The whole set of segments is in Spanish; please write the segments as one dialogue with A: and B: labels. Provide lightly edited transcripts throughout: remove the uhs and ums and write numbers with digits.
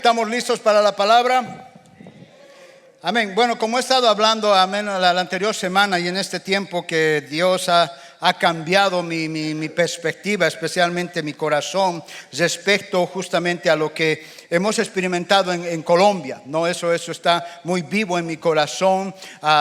A: ¿estamos listos para la palabra? Amén. Bueno, como he estado hablando, amén, la anterior semana y en este tiempo que Dios ha cambiado mi perspectiva, especialmente mi corazón, respecto justamente a lo que hemos experimentado en Colombia, ¿no? Eso está muy vivo en mi corazón,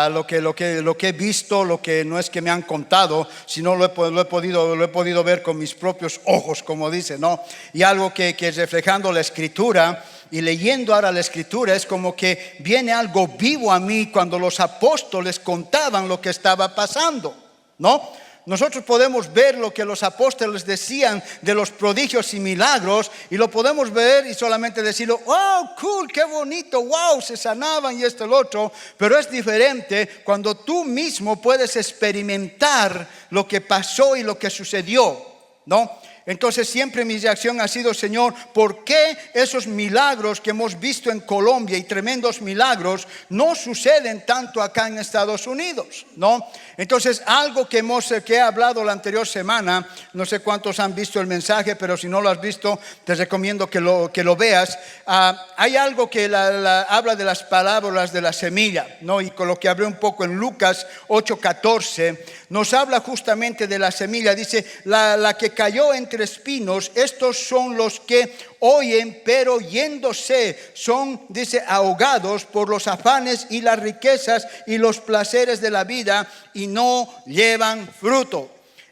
A: lo que he visto, lo que no es que me han contado, sino lo he podido ver con mis propios ojos, como dice, ¿no? Y algo que reflejando la Escritura y leyendo ahora la Escritura, es como que viene algo vivo a mí cuando los apóstoles contaban lo que estaba pasando, ¿no? Nosotros podemos ver lo que los apóstoles decían de los prodigios y milagros, y lo podemos ver y solamente decirlo, wow, cool, qué bonito, wow, se sanaban y esto y lo otro. Pero es diferente cuando tú mismo puedes experimentar lo que pasó y lo que sucedió, ¿no? Entonces siempre mi reacción ha sido, Señor, ¿por qué esos milagros que hemos visto en Colombia y tremendos milagros no suceden tanto acá en Estados Unidos, ¿no? Entonces algo que he hablado la anterior semana, no sé cuántos han visto el mensaje, pero si no lo has visto, te recomiendo que lo veas. Hay algo que habla de las parábolas de la semilla, ¿no? Y con lo que hablé un poco en Lucas 8:14, nos habla justamente de la semilla. Dice, la que cayó entre espinos, estos son los que oyen, pero yéndose son, dice, ahogados por los afanes y las riquezas y los placeres de la vida, y no llevan fruto.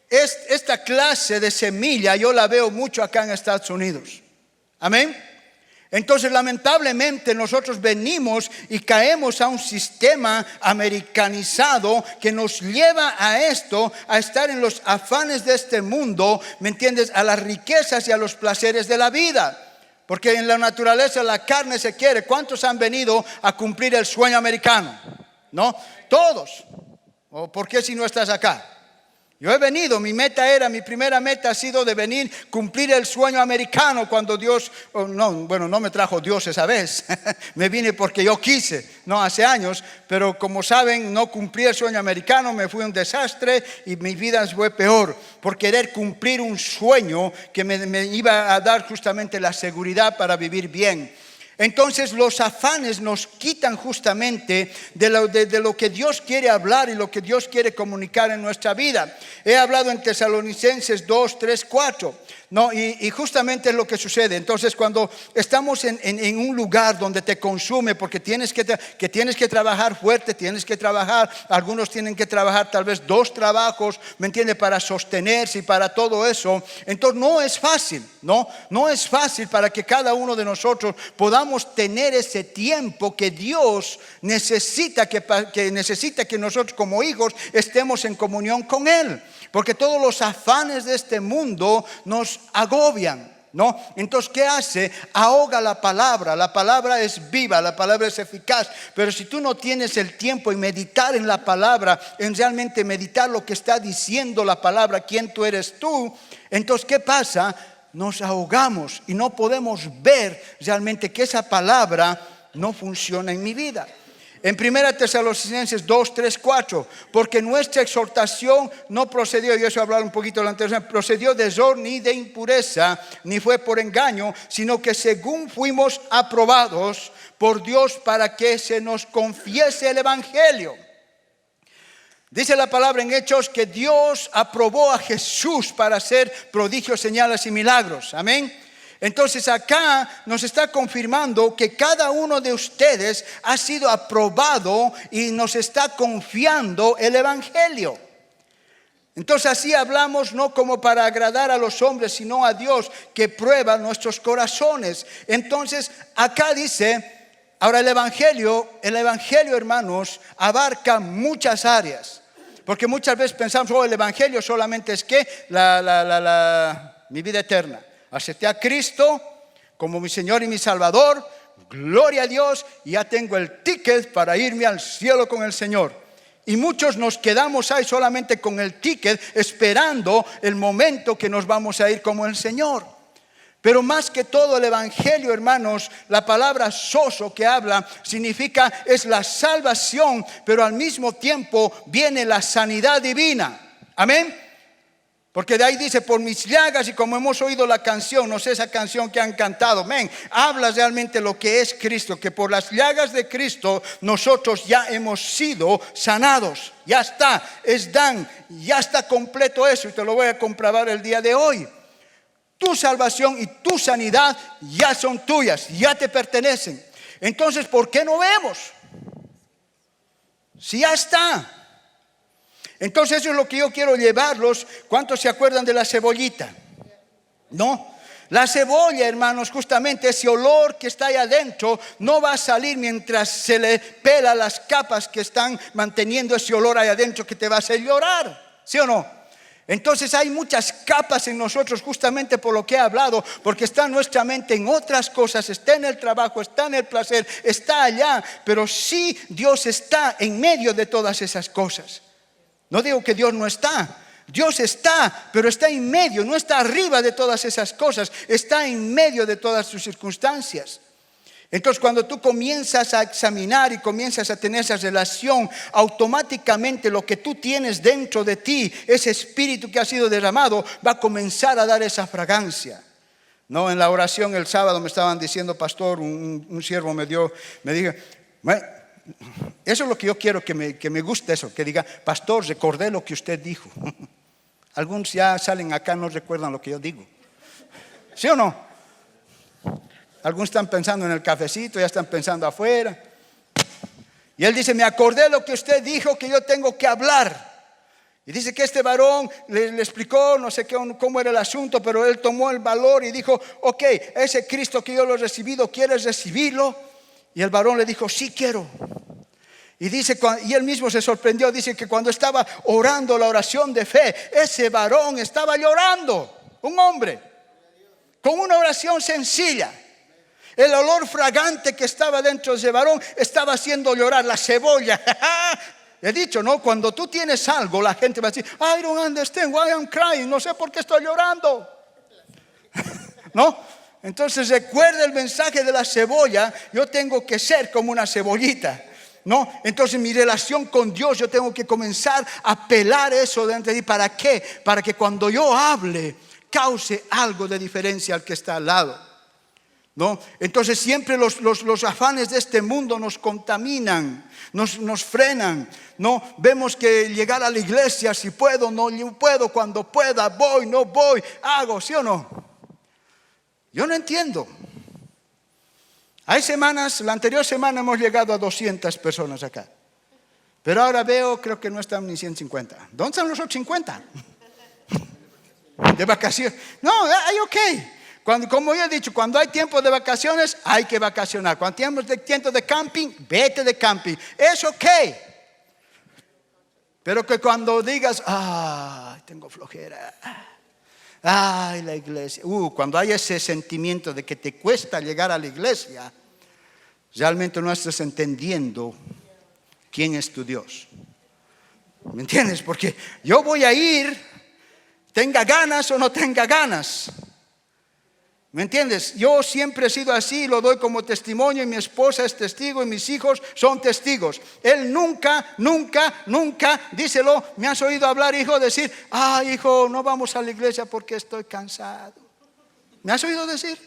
A: Esta clase de semilla yo la veo mucho acá en Estados Unidos. Amén. Entonces lamentablemente nosotros venimos y caemos a un sistema americanizado que nos lleva a esto, a estar en los afanes de este mundo, ¿me entiendes? A las riquezas y a los placeres de la vida. Porque en la naturaleza la carne se quiere. ¿Cuántos han venido a cumplir el sueño americano? ¿No? Todos. ¿O por qué si no estás acá? Yo he venido, mi primera meta ha sido de venir, cumplir el sueño americano cuando Dios, no me trajo Dios esa vez, me vine porque yo quise, no hace años, pero como saben, no cumplí el sueño americano, me fue un desastre y mi vida fue peor, por querer cumplir un sueño que me iba a dar justamente la seguridad para vivir bien. Entonces los afanes nos quitan justamente de lo que Dios quiere hablar y lo que Dios quiere comunicar en nuestra vida. He hablado en Tesalonicenses 2, 3, 4, ¿no? Y justamente es lo que sucede. Entonces cuando estamos en un lugar donde te consume, porque tienes que trabajar fuerte, tienes que trabajar, algunos tienen que trabajar tal vez 2 trabajos, ¿me entiendes? Para sostenerse y para todo eso. Entonces no es fácil, no es fácil para que cada uno de nosotros podamos tener ese tiempo que Dios necesita que nosotros como hijos estemos en comunión con Él, porque todos los afanes de este mundo nos agobian, ¿no? Entonces, ¿qué hace? Ahoga la palabra es viva, la palabra es eficaz, pero si tú no tienes el tiempo en meditar en la palabra, en realmente meditar lo que está diciendo la palabra, quién tú eres tú, entonces, ¿qué pasa? Nos ahogamos y no podemos ver realmente que esa palabra no funciona en mi vida. En 1 Tesalonicenses 2, 3, 4, porque nuestra exhortación no procedió, y eso hablar un poquito de la anterior, procedió de error ni de impureza, ni fue por engaño, sino que según fuimos aprobados por Dios para que se nos confiese el evangelio. Dice la palabra en Hechos que Dios aprobó a Jesús para hacer prodigios, señales y milagros. Amén. Entonces acá nos está confirmando que cada uno de ustedes ha sido aprobado y nos está confiando el evangelio. Entonces así hablamos no como para agradar a los hombres, sino a Dios que prueba nuestros corazones. Entonces acá dice, ahora el evangelio, hermanos, abarca muchas áreas. Porque muchas veces pensamos, el evangelio solamente es que mi vida eterna. Acepté a Cristo como mi Señor y mi Salvador, gloria a Dios, y ya tengo el ticket para irme al cielo con el Señor. Y muchos nos quedamos ahí solamente con el ticket, esperando el momento que nos vamos a ir como el Señor. Pero más que todo el evangelio, hermanos, la palabra sozo que habla significa es la salvación, pero al mismo tiempo viene la sanidad divina. Amén. Porque de ahí dice, por mis llagas, y como hemos oído la canción, no sé esa canción que han cantado, habla realmente lo que es Cristo, que por las llagas de Cristo nosotros ya hemos sido sanados. Ya está, ya está completo eso, y te lo voy a comprobar el día de hoy. Tu salvación y tu sanidad ya son tuyas, ya te pertenecen. Entonces, ¿por qué no vemos? Si ya está. Entonces eso es lo que yo quiero llevarlos. ¿Cuántos se acuerdan de la cebollita? ¿No? La cebolla, hermanos, justamente ese olor que está ahí adentro no va a salir mientras se le pela las capas que están manteniendo ese olor ahí adentro que te va a hacer llorar. ¿Sí o no? Entonces hay muchas capas en nosotros justamente por lo que he hablado, porque está nuestra mente en otras cosas, está en el trabajo, está en el placer, está allá, pero sí Dios está en medio de todas esas cosas. No digo que Dios no está, Dios está, pero está en medio, no está arriba de todas esas cosas, está en medio de todas sus circunstancias. Entonces cuando tú comienzas a examinar y comienzas a tener esa relación, automáticamente lo que tú tienes dentro de ti, ese espíritu que ha sido derramado, va a comenzar a dar esa fragancia. No, en la oración el sábado me estaban diciendo, pastor, un siervo me dijo, bueno, eso es lo que yo quiero que me guste eso, que diga, pastor, recordé lo que usted dijo. Algunos ya salen acá, no recuerdan lo que yo digo. ¿Sí o no? Algunos están pensando en el cafecito, ya están pensando afuera. Y él dice, me acordé lo que usted dijo que yo tengo que hablar. Y dice que este varón le explicó, no sé cómo era el asunto, pero él tomó el valor y dijo, ok, ese Cristo que yo lo he recibido, ¿quieres recibirlo? Y el varón le dijo, sí quiero. Y dice, y él mismo se sorprendió, dice que cuando estaba orando la oración de fe, ese varón estaba llorando, un hombre, con una oración sencilla. El olor fragante que estaba dentro de ese varón estaba haciendo llorar la cebolla. He dicho, ¿no? Cuando tú tienes algo, la gente va a decir, I don't understand why I'm crying, no sé por qué estoy llorando. ¿No? Entonces recuerda el mensaje de la cebolla, yo tengo que ser como una cebollita. ¿No? Entonces mi relación con Dios, yo tengo que comenzar a pelar eso dentro de ti. ¿Para qué? Para que cuando yo hable, cause algo de diferencia al que está al lado. ¿No? Entonces siempre los afanes de este mundo nos contaminan, nos frenan, ¿no? Vemos que llegar a la iglesia, si puedo, no puedo, cuando pueda, voy, no voy, hago, ¿sí o no? Yo no entiendo. Hay semanas, la anterior semana hemos llegado a 200 personas acá, pero ahora veo, creo que no están ni 150. ¿Dónde están los otros 50? De vacaciones. No, hay ok. Como yo he dicho, cuando hay tiempo de vacaciones, hay que vacacionar. Cuando hay tiempo de camping, vete de camping. Es ok. Pero que cuando digas, tengo flojera. Ay, la iglesia. Cuando hay ese sentimiento de que te cuesta llegar a la iglesia, realmente no estás entendiendo quién es tu Dios. ¿Me entiendes? Porque yo voy a ir, tenga ganas o no tenga ganas. ¿Me entiendes? Yo siempre he sido así, lo doy como testimonio, y mi esposa es testigo y mis hijos son testigos. Él nunca, díselo, me has oído hablar, hijo, decir, hijo, no vamos a la iglesia porque estoy cansado. ¿Me has oído decir?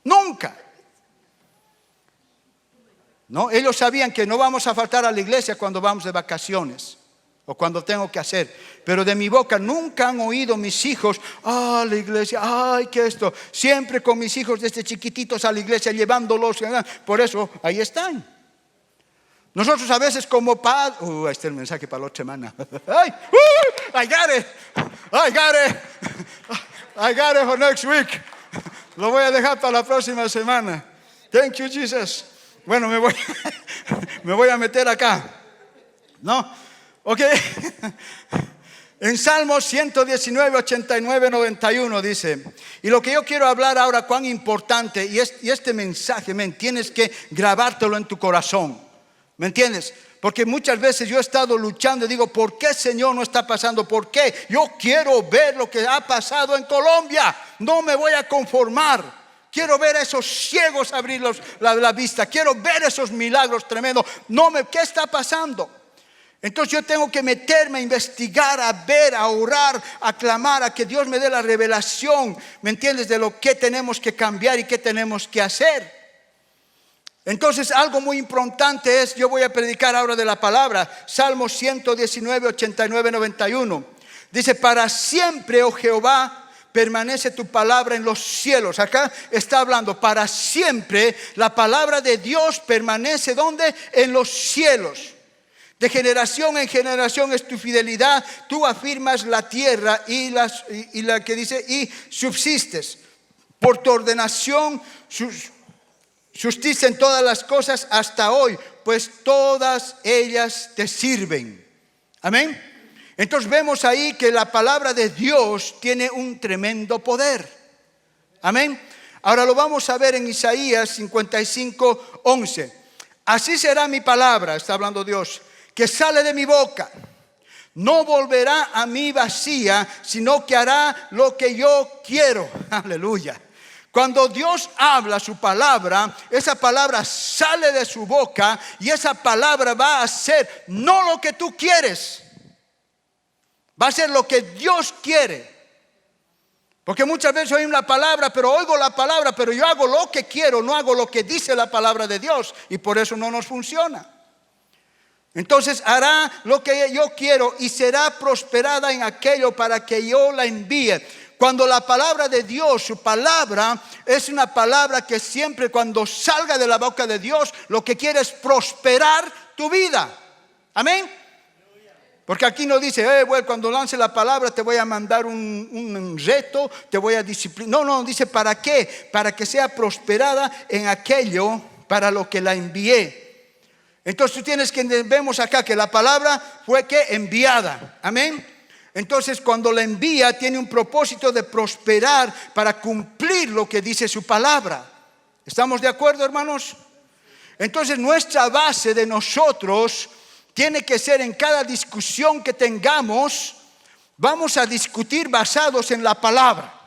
A: Nunca. No, ellos sabían que no vamos a faltar a la iglesia cuando vamos de vacaciones o cuando tengo que hacer, pero de mi boca nunca han oído mis hijos, la iglesia, que esto, siempre con mis hijos desde chiquititos a la iglesia, llevándolos, por eso ahí están. Nosotros a veces como padres, ahí está el mensaje para la otra semana. I got it for next week. Lo voy a dejar para la próxima semana. Thank you, Jesus. Bueno, me voy a meter acá, ¿no? Ok, en Salmos 119, 89, 91 dice, y lo que yo quiero hablar ahora, cuán importante, y este mensaje, tienes que grabártelo en tu corazón, ¿me entiendes? Porque muchas veces yo he estado luchando y digo, ¿por qué, Señor, no está pasando? ¿Por qué? Yo quiero ver lo que ha pasado en Colombia, no me voy a conformar. Quiero ver a esos ciegos abrir la vista, quiero ver esos milagros tremendos. ¿Qué está pasando? Entonces yo tengo que meterme a investigar, a ver, a orar, a clamar, a que Dios me dé la revelación, ¿me entiendes? De lo que tenemos que cambiar y qué tenemos que hacer. Entonces algo muy importante es, yo voy a predicar ahora de la palabra, Salmos 119, 89, 91. Dice, para siempre, oh Jehová, permanece tu palabra en los cielos. Acá está hablando, para siempre la palabra de Dios permanece, ¿dónde? En los cielos. De generación en generación es tu fidelidad, tú afirmas la tierra y la que dice, y subsistes. Por tu ordenación justicia en todas las cosas hasta hoy, pues todas ellas te sirven. Amén. Entonces vemos ahí que la palabra de Dios tiene un tremendo poder. Amén. Ahora lo vamos a ver en Isaías 55, 11. Así será mi palabra, está hablando Dios, que sale de mi boca. No volverá a mí vacía, sino que hará lo que yo quiero. Aleluya. Cuando Dios habla su palabra, esa palabra sale de su boca y esa palabra va a hacer no lo que tú quieres, va a ser lo que Dios quiere. Porque muchas veces oigo la palabra, pero oigo la palabra, pero yo hago lo que quiero, no hago lo que dice la palabra de Dios, y por eso no nos funciona. Entonces hará lo que yo quiero y será prosperada en aquello para que yo la envíe. Cuando la palabra de Dios, su palabra, es una palabra que siempre cuando salga de la boca de Dios, lo que quiere es prosperar tu vida. Amén. Porque aquí no dice, bueno, cuando lance la palabra te voy a mandar un reto, te voy a disciplinar. No, dice, ¿para qué? Para que sea prosperada en aquello para lo que la envié. Entonces tú tienes que, vemos acá que la palabra fue que enviada. Amén. Entonces cuando la envía tiene un propósito de prosperar para cumplir lo que dice su palabra. ¿Estamos de acuerdo, hermanos? Entonces nuestra base de nosotros tiene que ser, en cada discusión que tengamos, vamos a discutir basados en la palabra.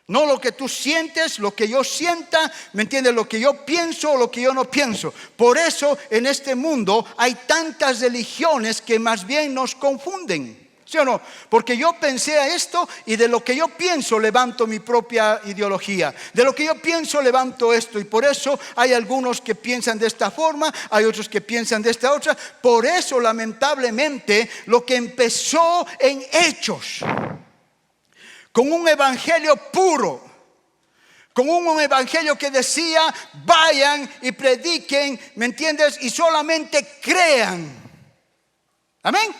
A: No lo que tú sientes, lo que yo sienta, ¿me entiendes? Lo que yo pienso o lo que yo no pienso. Por eso en este mundo hay tantas religiones que más bien nos confunden. ¿Sí o no? Porque yo pensé a esto y de lo que yo pienso levanto mi propia ideología. De lo que yo pienso levanto esto. Y por eso hay algunos que piensan de esta forma, hay otros que piensan de esta otra. Por eso lamentablemente lo que empezó en Hechos, con un evangelio puro, con un evangelio que decía, vayan y prediquen, ¿me entiendes? Y solamente crean. Amén.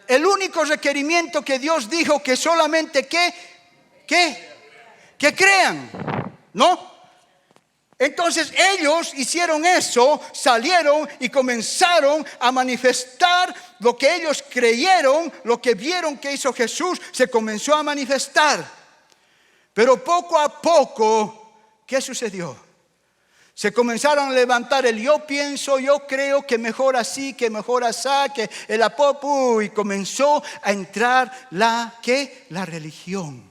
A: El único requerimiento que Dios dijo que solamente que crean, ¿no? Entonces ellos hicieron eso, salieron y comenzaron a manifestar lo que ellos creyeron, lo que vieron que hizo Jesús, se comenzó a manifestar. Pero poco a poco, ¿qué sucedió? Se comenzaron a levantar el yo pienso, yo creo que mejor así, que mejor así, que el apopo, y comenzó a entrar la religión.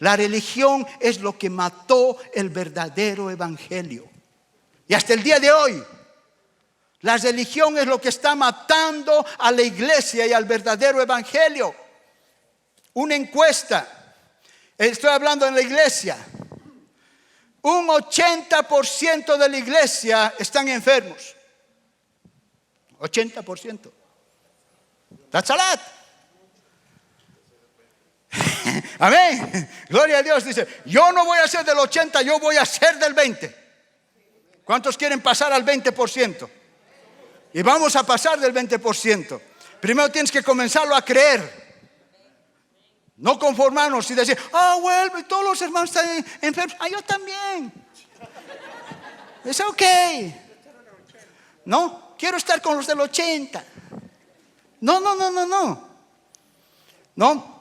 A: La religión es lo que mató el verdadero evangelio. Y hasta el día de hoy, la religión es lo que está matando a la iglesia y al verdadero evangelio. Una encuesta, estoy hablando en la iglesia. Un 80% de la iglesia están enfermos. 80%. That's a lot. Amén. Gloria a Dios. Dice, yo no voy a ser del 80, yo voy a ser del 20. ¿Cuántos quieren pasar al 20%? Y vamos a pasar del 20%. Primero tienes que comenzarlo a creer. No conformarnos y decir, bueno, todos los hermanos están enfermos. Yo también. Es ok. No, quiero estar con los del 80. No.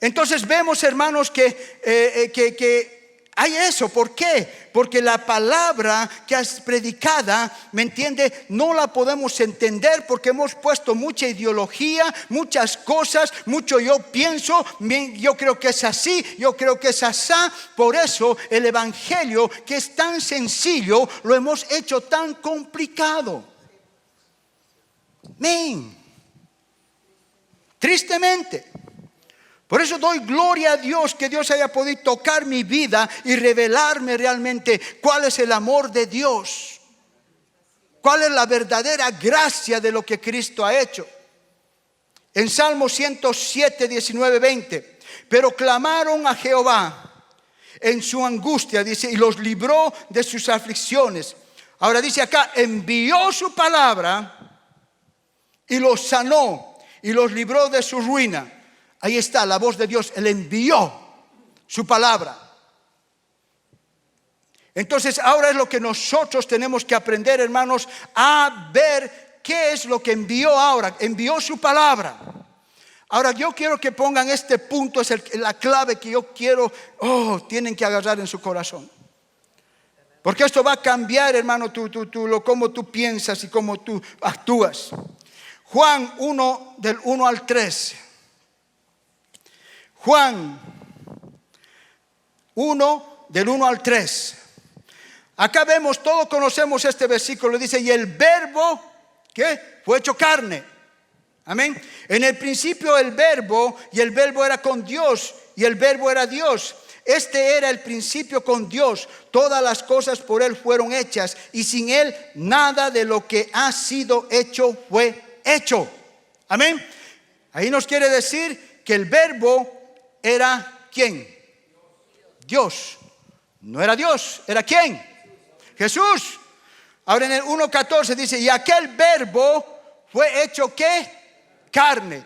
A: Entonces vemos, hermanos, que hay eso. ¿Por qué? Porque la palabra que has predicada, ¿me entiende? No la podemos entender porque hemos puesto mucha ideología, muchas cosas, mucho yo pienso, yo creo que es así, yo creo que es así. Por eso el evangelio, que es tan sencillo, lo hemos hecho tan complicado. Amén. Tristemente. Por eso doy gloria a Dios que Dios haya podido tocar mi vida y revelarme realmente cuál es el amor de Dios. Cuál es la verdadera gracia de lo que Cristo ha hecho. En Salmo 107, 19, 20. Pero clamaron a Jehová en su angustia, dice, y los libró de sus aflicciones. Ahora dice acá, envió su palabra y los sanó y los libró de su ruina. Ahí está la voz de Dios. Él envió su palabra. Entonces ahora es lo que nosotros tenemos que aprender, hermanos, a ver qué es lo que envió ahora. Envió su palabra. Ahora yo quiero que pongan este punto, es la clave que yo quiero, tienen que agarrar en su corazón. Porque esto va a cambiar, hermano, cómo tú piensas y cómo tú actúas. Juan 1, del 1 al 3. Juan 1, del 1 al 3. Acá vemos, todos conocemos este versículo. Dice, y el verbo, ¿qué? Fue hecho carne. Amén. En el principio el verbo, y el verbo era con Dios, y el verbo era Dios. Este era el principio con Dios. Todas las cosas por Él fueron hechas, y sin Él nada de lo que ha sido hecho fue hecho. Amén. Ahí nos quiere decir que el verbo era ¿quién? Dios. No era Dios, ¿era quién? Jesús. Ahora en el 1:14 dice, y aquel verbo fue hecho ¿qué? Carne.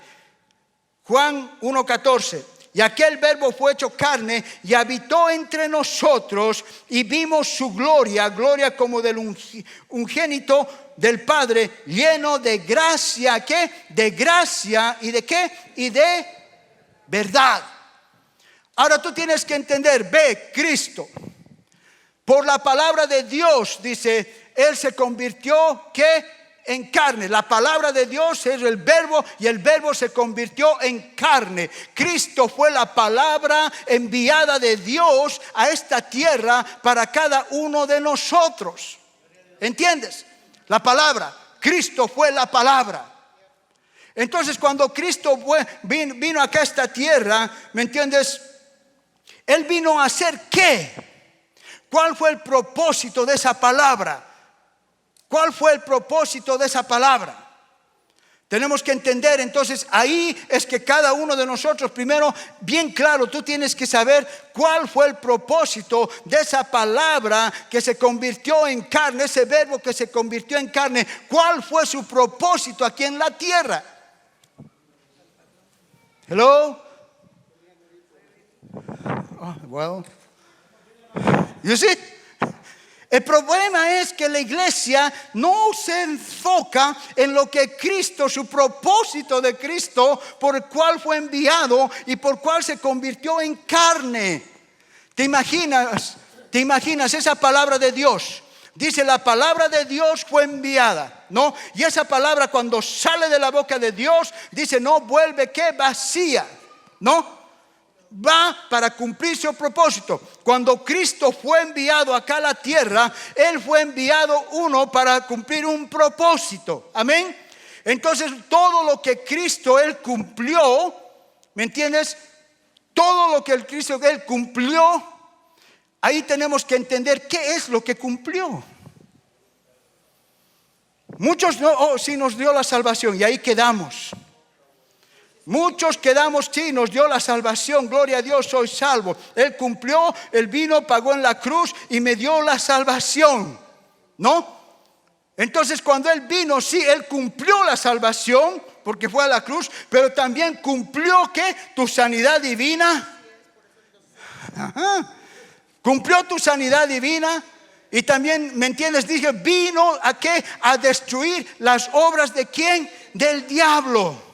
A: Juan 1:14. Y aquel verbo fue hecho carne y habitó entre nosotros y vimos su gloria, gloria como del unigénito del Padre, lleno de gracia, ¿qué? De gracia y de ¿qué? Y de verdad. Ahora tú tienes que entender, ve, Cristo, por la palabra de Dios, dice, Él se convirtió, ¿qué? En carne. La palabra de Dios es el verbo y el verbo se convirtió en carne. Cristo fue la palabra enviada de Dios a esta tierra para cada uno de nosotros. ¿Entiendes? La palabra, Cristo fue la palabra. Entonces cuando Cristo vino acá a esta tierra, ¿me entiendes? Él vino a hacer ¿qué? ¿Cuál fue el propósito de esa palabra? ¿Cuál fue el propósito de esa palabra? Tenemos que entender, entonces ahí es que cada uno de nosotros, primero, bien claro, tú tienes que saber cuál fue el propósito de esa palabra que se convirtió en carne, ese verbo que se convirtió en carne. ¿Cuál fue su propósito aquí en la tierra? Hello? Oh, well, you see? El problema es que la iglesia no se enfoca en lo que Cristo, su propósito de Cristo, por el cual fue enviado y por cual se convirtió en carne. ¿Te imaginas esa palabra de Dios? Dice, la palabra de Dios fue enviada, ¿no? Y esa palabra cuando sale de la boca de Dios, dice, no vuelve, ¿qué? Vacía, ¿no? Va para cumplir su propósito. Cuando Cristo fue enviado acá a la tierra, Él fue enviado para cumplir un propósito. Amén. Entonces todo lo que Cristo Él cumplió, ¿me entiendes? Todo lo que el Cristo Él cumplió, ahí tenemos que entender qué es lo que cumplió. Muchos no, sí nos dio la salvación y ahí quedamos. Muchos quedamos, sí, nos dio la salvación, gloria a Dios, soy salvo. Él cumplió, Él vino, pagó en la cruz y me dio la salvación, ¿no? Entonces cuando Él vino, sí, Él cumplió la salvación porque fue a la cruz, pero también cumplió, ¿qué? Tu sanidad divina. Ajá. Cumplió tu sanidad divina. Y también, ¿me entiendes? Dije, vino ¿a qué? A destruir las obras de ¿quién? Del diablo.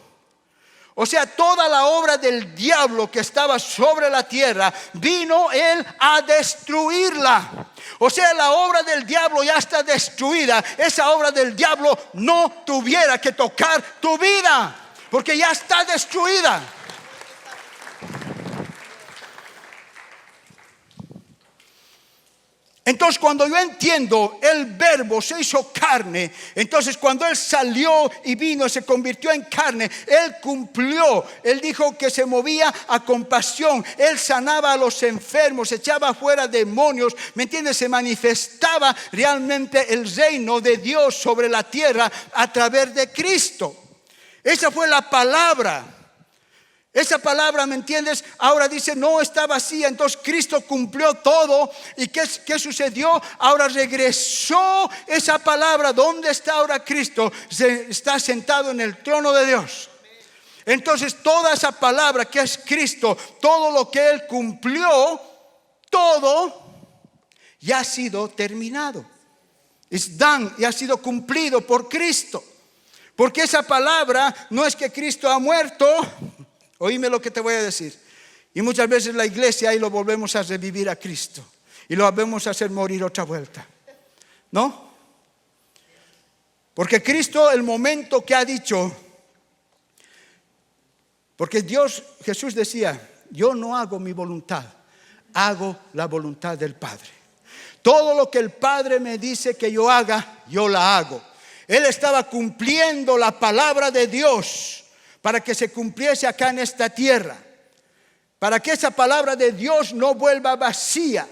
A: O sea, toda la obra del diablo que estaba sobre la tierra, vino Él a destruirla. O sea, la obra del diablo ya está destruida. Esa obra del diablo no tuviera que tocar tu vida, porque ya está destruida. Entonces cuando yo entiendo el verbo se hizo carne, entonces cuando Él salió y vino, se convirtió en carne, Él cumplió. Él dijo que se movía a compasión, Él sanaba a los enfermos, echaba fuera demonios, ¿me entiendes? Se manifestaba realmente el reino de Dios sobre la tierra a través de Cristo. Esa fue la palabra. Esa palabra, ¿me entiendes? Ahora dice, no está vacía. Entonces Cristo cumplió todo. ¿Y qué sucedió? Ahora regresó esa palabra. ¿Dónde está ahora Cristo? Está sentado en el trono de Dios. Entonces toda esa palabra que es Cristo, todo lo que Él cumplió, todo ya ha sido terminado. It's done y ha sido cumplido por Cristo. Porque esa palabra no es que Cristo ha muerto. Oíme lo que te voy a decir. Y muchas veces la iglesia ahí lo volvemos a revivir a Cristo. Y lo volvemos a hacer morir otra vuelta. ¿No? Porque Cristo, el momento que ha dicho, porque Jesús decía, yo no hago mi voluntad, hago la voluntad del Padre. Todo lo que el Padre me dice que yo haga, yo la hago. Él estaba cumpliendo la palabra de Dios para que se cumpliese acá en esta tierra, para que esa palabra de Dios no vuelva vacía.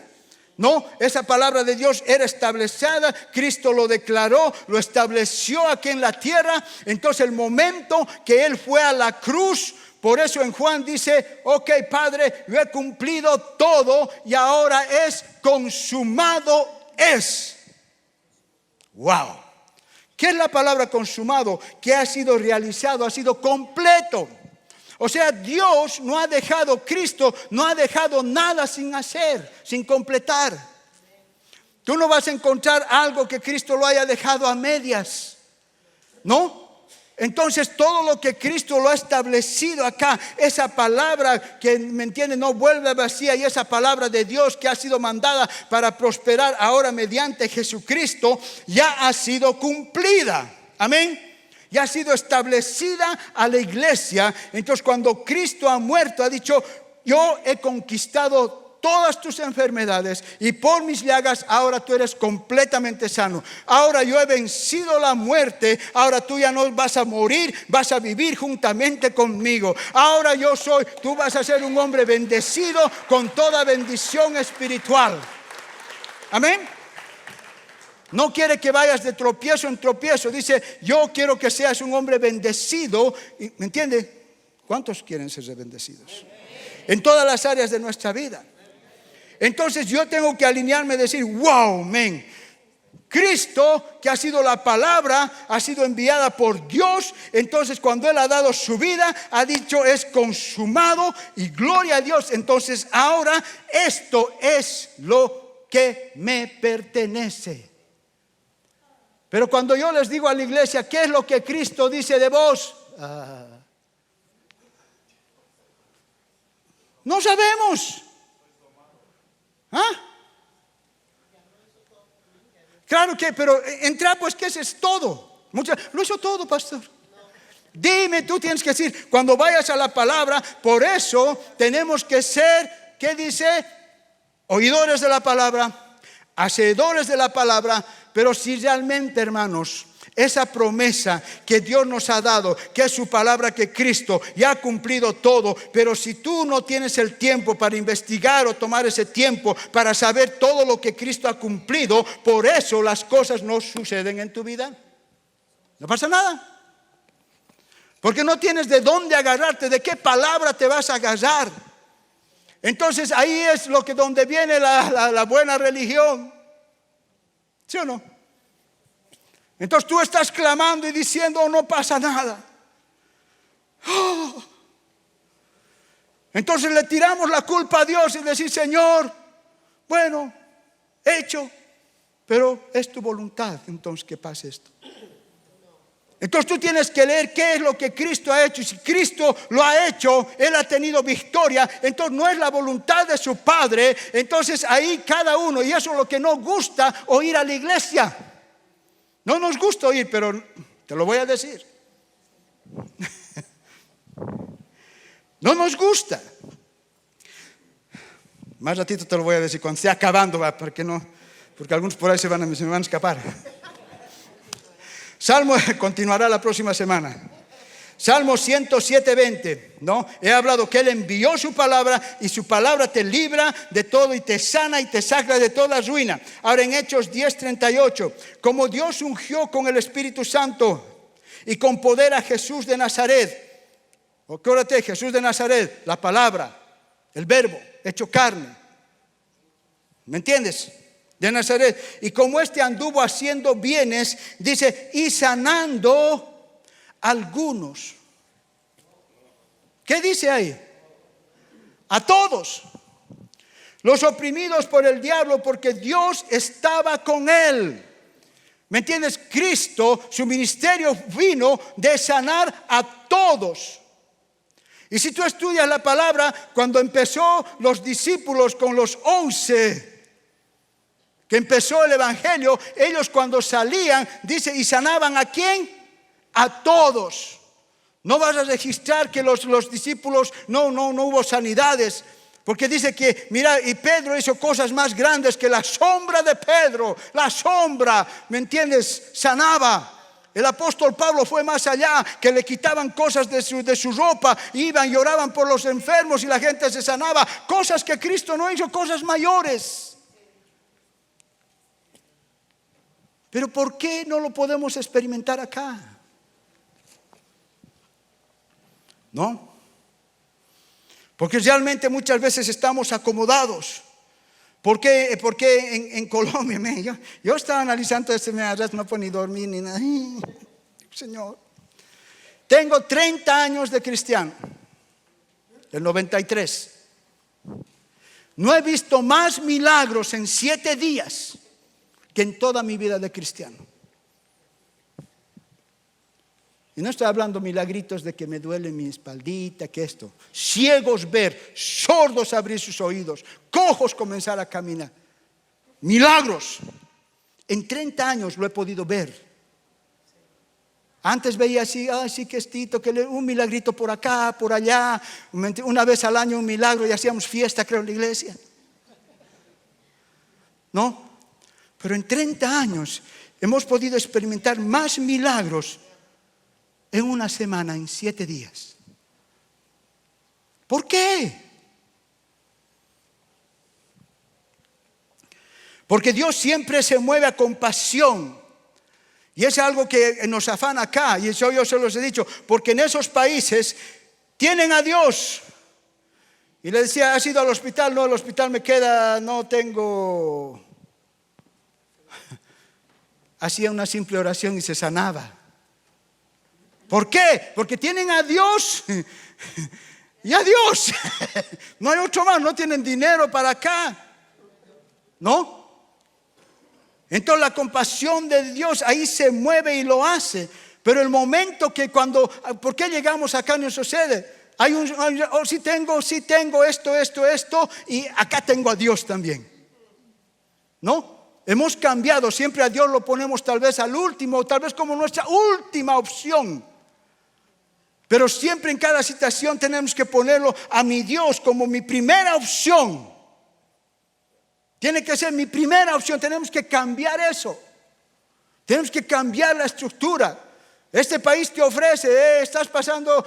A: No, esa palabra de Dios era establecida, Cristo lo declaró, lo estableció aquí en la tierra. Entonces el momento que Él fue a la cruz, por eso en Juan dice, ok Padre, yo he cumplido todo y ahora es consumado es. Wow. ¿Qué es la palabra consumado? Que ha sido realizado, ha sido completo. O sea, Dios no ha dejado, Cristo no ha dejado nada sin hacer, sin completar. Tú no vas a encontrar algo que Cristo lo haya dejado a medias, ¿no? Entonces todo lo que Cristo lo ha establecido acá, esa palabra que, ¿me entiende?, no vuelve vacía, y esa palabra de Dios que ha sido mandada para prosperar ahora mediante Jesucristo, ya ha sido cumplida. Amén. Ya ha sido establecida a la iglesia. Entonces cuando Cristo ha muerto, ha dicho, yo he conquistado todas tus enfermedades y por mis llagas ahora tú eres completamente sano. Ahora yo he vencido la muerte. Ahora tú ya no vas a morir, vas a vivir juntamente conmigo. Ahora tú vas a ser un hombre bendecido con toda bendición espiritual. Amén. No quiere que vayas de tropiezo en tropiezo. Dice, yo quiero que seas un hombre bendecido. ¿Me entiende? ¿Cuántos quieren ser bendecidos? En todas las áreas de nuestra vida. Entonces yo tengo que alinearme y decir, wow, men, Cristo, que ha sido la palabra, ha sido enviada por Dios. Entonces cuando Él ha dado su vida, ha dicho, es consumado, y gloria a Dios. Entonces ahora esto es lo que me pertenece. Pero cuando yo les digo a la iglesia, ¿qué es lo que Cristo dice de vos? No sabemos. Claro que, pero entra pues que ese es todo. Lo hizo todo, pastor. Dime, tú tienes que decir, cuando vayas a la palabra, por eso tenemos que ser, ¿qué dice? Oidores de la palabra, hacedores de la palabra. Pero si realmente, hermanos, esa promesa que Dios nos ha dado, que es su palabra, que Cristo ya ha cumplido todo, pero si tú no tienes el tiempo para investigar o tomar ese tiempo para saber todo lo que Cristo ha cumplido, por eso las cosas no suceden en tu vida. No pasa nada. Porque no tienes de dónde agarrarte, de qué palabra te vas a agarrar. Entonces ahí es donde viene la buena religión. ¿Sí o no? Entonces tú estás clamando y diciendo, no pasa nada. Entonces le tiramos la culpa a Dios y decir, Señor, bueno, hecho, pero es tu voluntad entonces que pase esto. Entonces tú tienes que leer qué es lo que Cristo ha hecho. Y si Cristo lo ha hecho, Él ha tenido victoria, entonces no es la voluntad de su Padre. Entonces ahí cada uno, y eso es lo que nos gusta oír a la iglesia. No nos gusta oír, pero te lo voy a decir. No nos gusta. Más ratito te lo voy a decir cuando esté acabando, porque no porque algunos por ahí se me van a escapar. Salmo continuará la próxima semana. Salmo 107:20, ¿no? He hablado que Él envió su palabra y su palabra te libra de todo y te sana y te saca de toda ruina. Ahora en Hechos 10:38, como Dios ungió con el Espíritu Santo y con poder a Jesús de Nazaret. Acuérdate, Jesús de Nazaret, la palabra, el verbo, hecho carne. ¿Me entiendes? De Nazaret. Y como este anduvo haciendo bienes, dice, y sanando algunos. ¿Qué dice ahí? A todos los oprimidos por el diablo, porque Dios estaba con él. ¿Me entiendes? Cristo, su ministerio vino de sanar a todos. Y si tú estudias la palabra, cuando empezó los discípulos con los 11, que empezó el evangelio, ellos cuando salían, dice, y sanaban ¿a quién? A todos. No vas a registrar que los discípulos no hubo sanidades, porque dice que, mira, y Pedro hizo cosas más grandes que la sombra de Pedro. La sombra, ¿me entiendes? Sanaba. El apóstol Pablo fue más allá, que le quitaban cosas de su ropa, iban y oraban por los enfermos y la gente se sanaba. Cosas que Cristo no hizo, cosas mayores. Pero ¿por qué no lo podemos experimentar acá? ¿No? Porque realmente muchas veces estamos acomodados. ¿Por qué en Colombia? Yo estaba analizando esto, no puedo ni dormir ni nada. Ay, Señor. Tengo 30 años de cristiano, del 93. No he visto más milagros en 7 días que en toda mi vida de cristiano. Y no estoy hablando milagritos de que me duele mi espaldita, que esto. Ciegos ver, sordos abrir sus oídos, cojos comenzar a caminar. Milagros. En 30 años lo he podido ver. Antes veía así, sí que estito, que un milagrito por acá, por allá. Una vez al año un milagro y hacíamos fiesta, creo, en la iglesia. ¿No? Pero en 30 años hemos podido experimentar más milagros en una semana, en 7 días. ¿Por qué? Porque Dios siempre se mueve a compasión. Y es algo que nos afana acá. Y eso yo se los he dicho. Porque en esos países tienen a Dios. Y le decía, ¿has ido al hospital? No, el hospital me queda, no tengo. Hacía una simple oración y se sanaba. ¿Por qué? Porque tienen a Dios y a Dios. No hay otro más, no tienen dinero para acá. ¿No? Entonces la compasión de Dios ahí se mueve y lo hace. Pero el momento que ¿por qué llegamos acá no sucede? Sí tengo esto, y acá tengo a Dios también. ¿No? Hemos cambiado, siempre a Dios lo ponemos tal vez al último, tal vez como nuestra última opción. Pero siempre en cada situación tenemos que ponerlo a mi Dios como mi primera opción. Tiene que ser mi primera opción. Tenemos que cambiar eso. Tenemos que cambiar la estructura. Este país te ofrece, estás pasando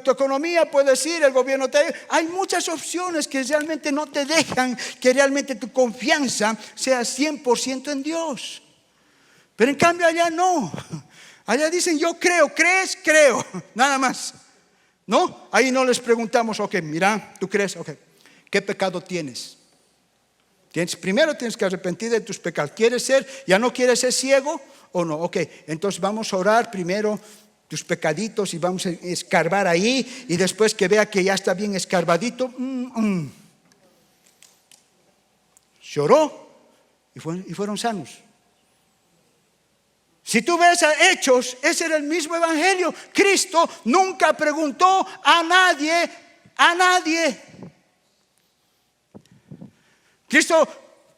A: tu economía, puedes ir, el gobierno te... Hay muchas opciones que realmente no te dejan que realmente tu confianza sea 100% en Dios. Pero en cambio allá no. Allá dicen, yo creo, ¿crees? Creo, nada más. ¿No? Ahí no les preguntamos, ok, mira, ¿tú crees? Ok, ¿qué pecado tienes? Primero tienes que arrepentir de tus pecados. ¿Ya no quieres ser ciego o no? Ok, entonces vamos a orar primero tus pecaditos y vamos a escarbar ahí. Y después que vea que ya está bien escarbadito, lloró y fueron sanos. Si tú ves a Hechos, ese era el mismo evangelio. Cristo nunca preguntó a nadie. Cristo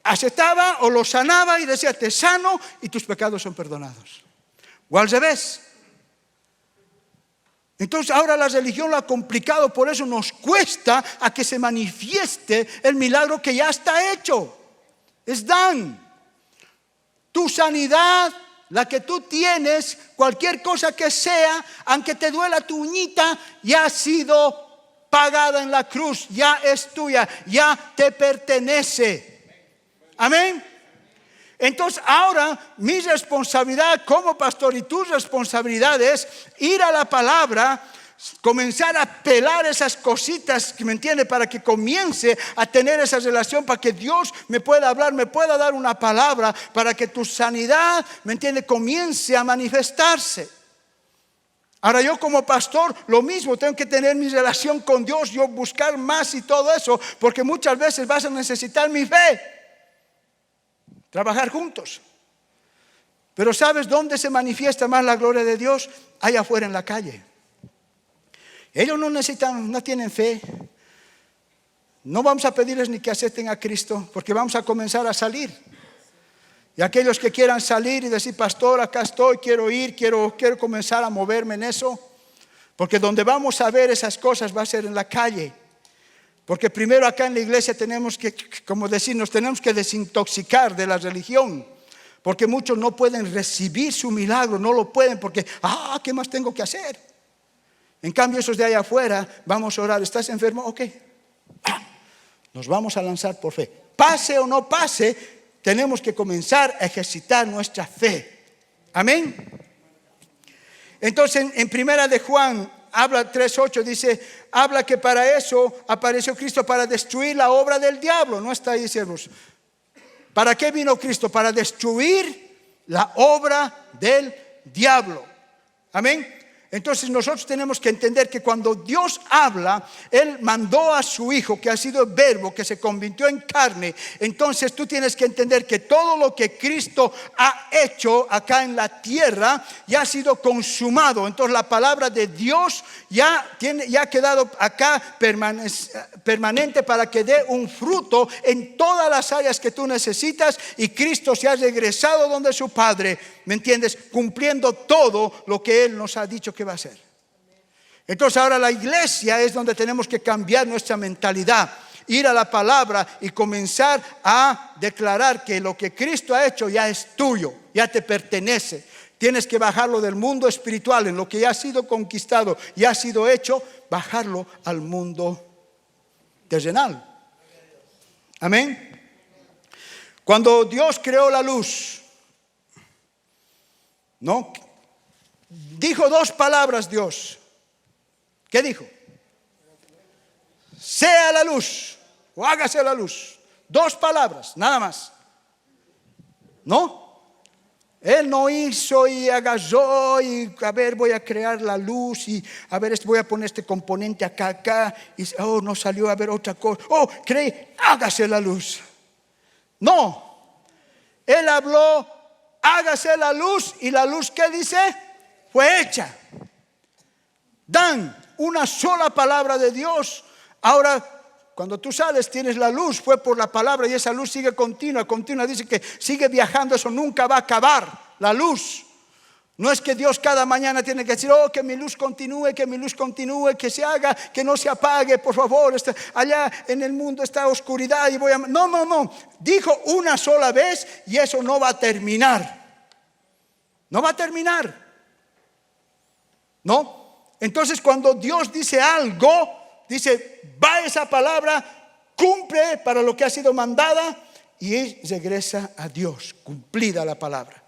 A: aceptaba o lo sanaba y decía, te sano y tus pecados son perdonados. O al revés. Entonces ahora la religión lo ha complicado, por eso nos cuesta a que se manifieste el milagro que ya está hecho. Es done. Tu sanidad, la que tú tienes, cualquier cosa que sea, aunque te duela tu uñita, ya ha sido pagada en la cruz, ya es tuya, ya te pertenece. Amén. Entonces ahora mi responsabilidad como pastor y tu responsabilidad es ir a la palabra, comenzar a pelar esas cositas, ¿me entiende? Para que comience a tener esa relación, para que Dios me pueda hablar, me pueda dar una palabra, para que tu sanidad, ¿me entiende?, comience a manifestarse. Ahora yo como pastor lo mismo, tengo que tener mi relación con Dios, yo buscar más y todo eso, porque muchas veces vas a necesitar mi fe. Trabajar juntos. Pero ¿sabes dónde se manifiesta más la gloria de Dios? Allá afuera en la calle. Ellos no necesitan, no tienen fe. No vamos a pedirles ni que acepten a Cristo, porque vamos a comenzar a salir. Y aquellos que quieran salir y decir, pastor, acá estoy, quiero ir, quiero comenzar a moverme en eso. Porque donde vamos a ver esas cosas va a ser en la calle. Porque primero acá en la iglesia tenemos que, como decir, nos tenemos que desintoxicar de la religión. Porque muchos no pueden recibir su milagro, no lo pueden porque, ¿qué más tengo que hacer? En cambio, esos de allá afuera, vamos a orar. ¿Estás enfermo? Ok. Nos vamos a lanzar por fe. Pase o no pase, tenemos que comenzar a ejercitar nuestra fe. Amén. Entonces, en primera de Juan, habla 3:8, dice, habla que para eso apareció Cristo, para destruir la obra del diablo. No está ahí, siervos. ¿Para qué vino Cristo? Para destruir la obra del diablo. Amén. Entonces nosotros tenemos que entender que cuando Dios habla, Él mandó a su Hijo, que ha sido el verbo, que se convirtió en carne. Entonces tú tienes que entender que todo lo que Cristo ha hecho acá en la tierra ya ha sido consumado. Entonces la palabra de Dios ya ha quedado acá permanente para que dé un fruto en todas las áreas que tú necesitas. Y Cristo se ha regresado donde su Padre, ¿me entiendes?, cumpliendo todo lo que Él nos ha dicho que va a hacer. Entonces ahora la iglesia es donde tenemos que cambiar nuestra mentalidad, ir a la palabra y comenzar a declarar que lo que Cristo ha hecho ya es tuyo, ya te pertenece. Tienes que bajarlo del mundo espiritual, en lo que ya ha sido conquistado, ya ha sido hecho, bajarlo al mundo terrenal. Amén. Cuando Dios creó la luz, ¿no? Dijo dos palabras Dios. ¿Qué dijo? Sea la luz o hágase la luz. Dos palabras, nada más. ¿No? Él no hizo y agarró y a ver, voy a crear la luz y a ver, voy a poner este componente acá y no salió, a ver otra cosa. Creí, hágase la luz. No. Él habló, hágase la luz, y la luz, ¿qué dice? Fue hecha. Dan una sola palabra de Dios. Ahora, cuando tú sales, tienes la luz, fue por la palabra, y esa luz sigue continua. Dice que sigue viajando, eso nunca va a acabar. La luz. No es que Dios cada mañana tiene que decir, que mi luz continúe, que se haga, que no se apague, por favor. Allá en el mundo está oscuridad y voy a... No. Dijo una sola vez y eso no va a terminar. No va a terminar. ¿No? Entonces cuando Dios dice algo, dice, va esa palabra, cumple para lo que ha sido mandada y regresa a Dios, cumplida la palabra.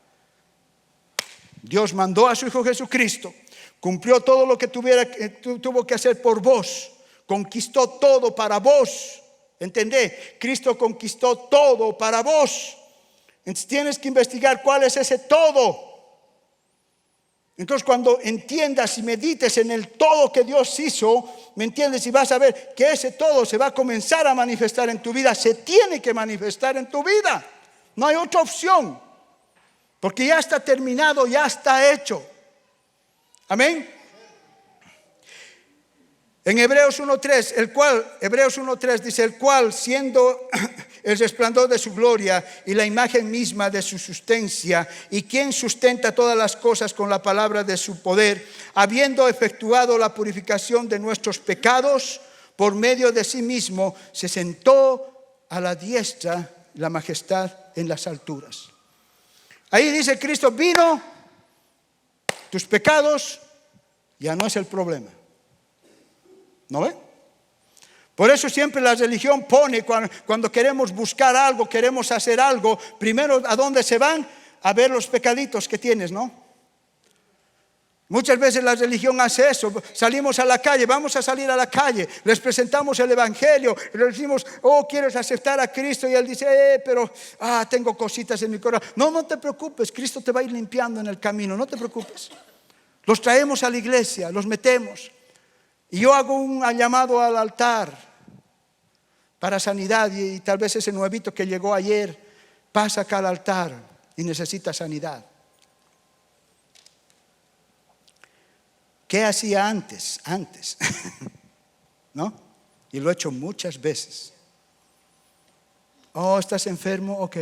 A: Dios mandó a su Hijo Jesucristo, cumplió todo lo que tuvo que hacer por vos, conquistó todo para vos. ¿Entendés? Cristo conquistó todo para vos. Entonces tienes que investigar cuál es ese todo. Entonces cuando entiendas y medites en el todo que Dios hizo, ¿me entiendes? Y vas a ver que ese todo se va a comenzar a manifestar en tu vida. Se tiene que manifestar en tu vida. No hay otra opción. Porque ya está terminado, ya está hecho. Amén. En Hebreos 1:3 dice, el cual siendo el resplandor de su gloria y la imagen misma de su sustancia, y quien sustenta todas las cosas con la palabra de su poder, habiendo efectuado la purificación de nuestros pecados por medio de sí mismo, se sentó a la diestra la majestad en las alturas. Ahí dice Cristo vino, tus pecados ya no es el problema. ¿No ve? Por eso siempre la religión pone, cuando queremos buscar algo, queremos hacer algo, primero ¿a dónde se van? A ver los pecaditos que tienes, ¿no? Muchas veces la religión hace eso. Salimos a la calle, vamos a salir a la calle, les presentamos el evangelio, les decimos, oh, ¿quieres aceptar a Cristo? Y él dice, pero tengo cositas en mi corazón. No te preocupes, Cristo te va a ir limpiando en el camino, no te preocupes. Los traemos a la iglesia, los metemos. Y yo hago un llamado al altar para sanidad, y tal vez ese nuevito que llegó ayer pasa acá al altar y necesita sanidad. ¿Qué hacía antes? ¿No? Y lo he hecho muchas veces. Oh, ¿estás enfermo? Ok.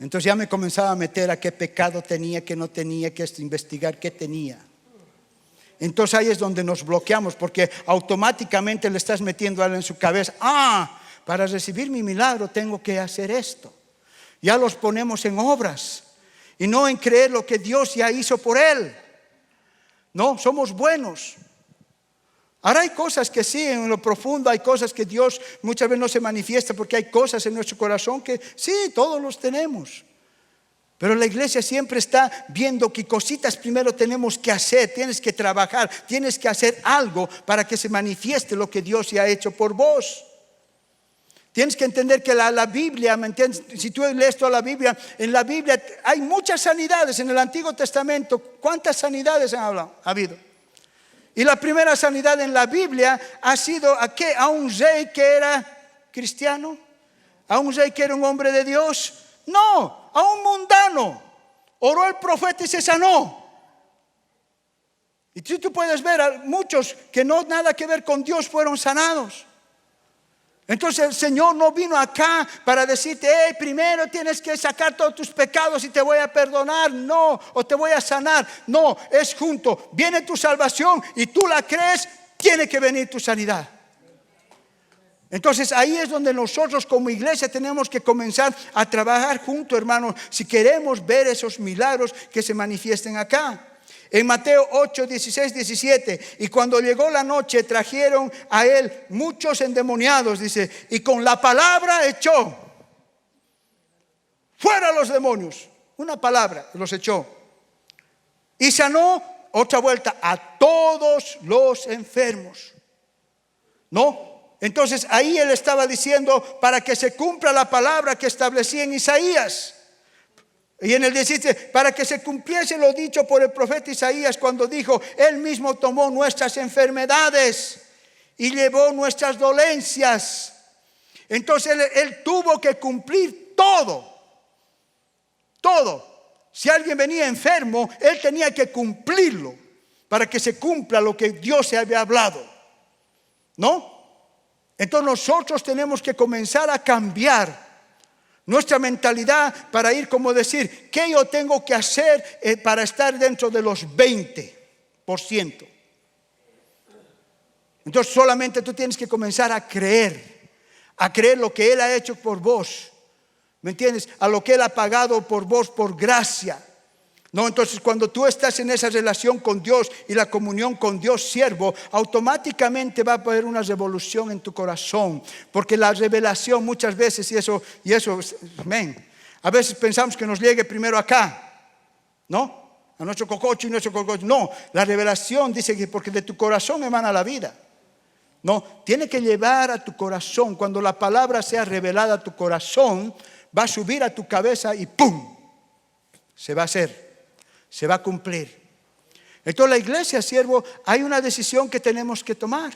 A: Entonces ya me comenzaba a meter a qué pecado tenía, qué no tenía, que investigar qué tenía. Entonces ahí es donde nos bloqueamos, porque automáticamente le estás metiendo algo en su cabeza. Para recibir mi milagro tengo que hacer esto. Ya los ponemos en obras y no en creer lo que Dios ya hizo por él. No, somos buenos. Ahora hay cosas que sí, en lo profundo hay cosas que Dios muchas veces no se manifiesta, porque hay cosas en nuestro corazón que sí, todos los tenemos. Pero la iglesia siempre está viendo qué cositas primero tenemos que hacer. Tienes que trabajar, tienes que hacer algo para que se manifieste lo que Dios ya ha hecho por vos. Tienes que entender que la Biblia, ¿me entiendes? Si tú lees toda la Biblia, en la Biblia hay muchas sanidades. En el Antiguo Testamento, ¿cuántas sanidades ha habido? Y la primera sanidad en la Biblia ha sido a un rey que era cristiano, a un rey que era un hombre de Dios. No, a un mundano. Oró el profeta y se sanó. Y tú puedes ver a muchos que no nada que ver con Dios fueron sanados. Entonces el Señor no vino acá para decirte, primero tienes que sacar todos tus pecados y te voy a perdonar, no, o te voy a sanar. No, es junto. Viene tu salvación y tú la crees, tiene que venir tu sanidad. Entonces ahí es donde nosotros como iglesia tenemos que comenzar a trabajar juntos, hermanos, si queremos ver esos milagros que se manifiesten acá. En Mateo 8, 16, 17, y cuando llegó la noche trajeron a él muchos endemoniados, dice, y con la palabra echó fuera los demonios. Una palabra los echó. Y sanó, otra vuelta, a todos los enfermos. ¿No? Entonces ahí él estaba diciendo para que se cumpla la palabra que establecía en Isaías. Y en el 17, para que se cumpliese lo dicho por el profeta Isaías cuando dijo, él mismo tomó nuestras enfermedades y llevó nuestras dolencias. Entonces él tuvo que cumplir todo. Si alguien venía enfermo, él tenía que cumplirlo para que se cumpla lo que Dios se había hablado. ¿No? Entonces nosotros tenemos que comenzar a cambiar nuestra mentalidad para ir como decir, ¿qué yo tengo que hacer para estar dentro de los 20%? Entonces solamente tú tienes que comenzar a creer lo que Él ha hecho por vos. ¿Me entiendes? A lo que Él ha pagado por vos por gracia. No, entonces cuando tú estás en esa relación con Dios y la comunión con Dios siervo, automáticamente va a haber una revolución en tu corazón, porque la revelación muchas veces y eso, amén. A veces pensamos que nos llegue primero acá, ¿no? A nuestro cococho y nuestro cococho. No, la revelación dice que porque de tu corazón emana la vida. No, tiene que llevar a tu corazón. Cuando la palabra sea revelada a tu corazón, va a subir a tu cabeza y ¡pum! Se va a hacer. Se va a cumplir. Entonces la iglesia, siervo, hay una decisión que tenemos que tomar.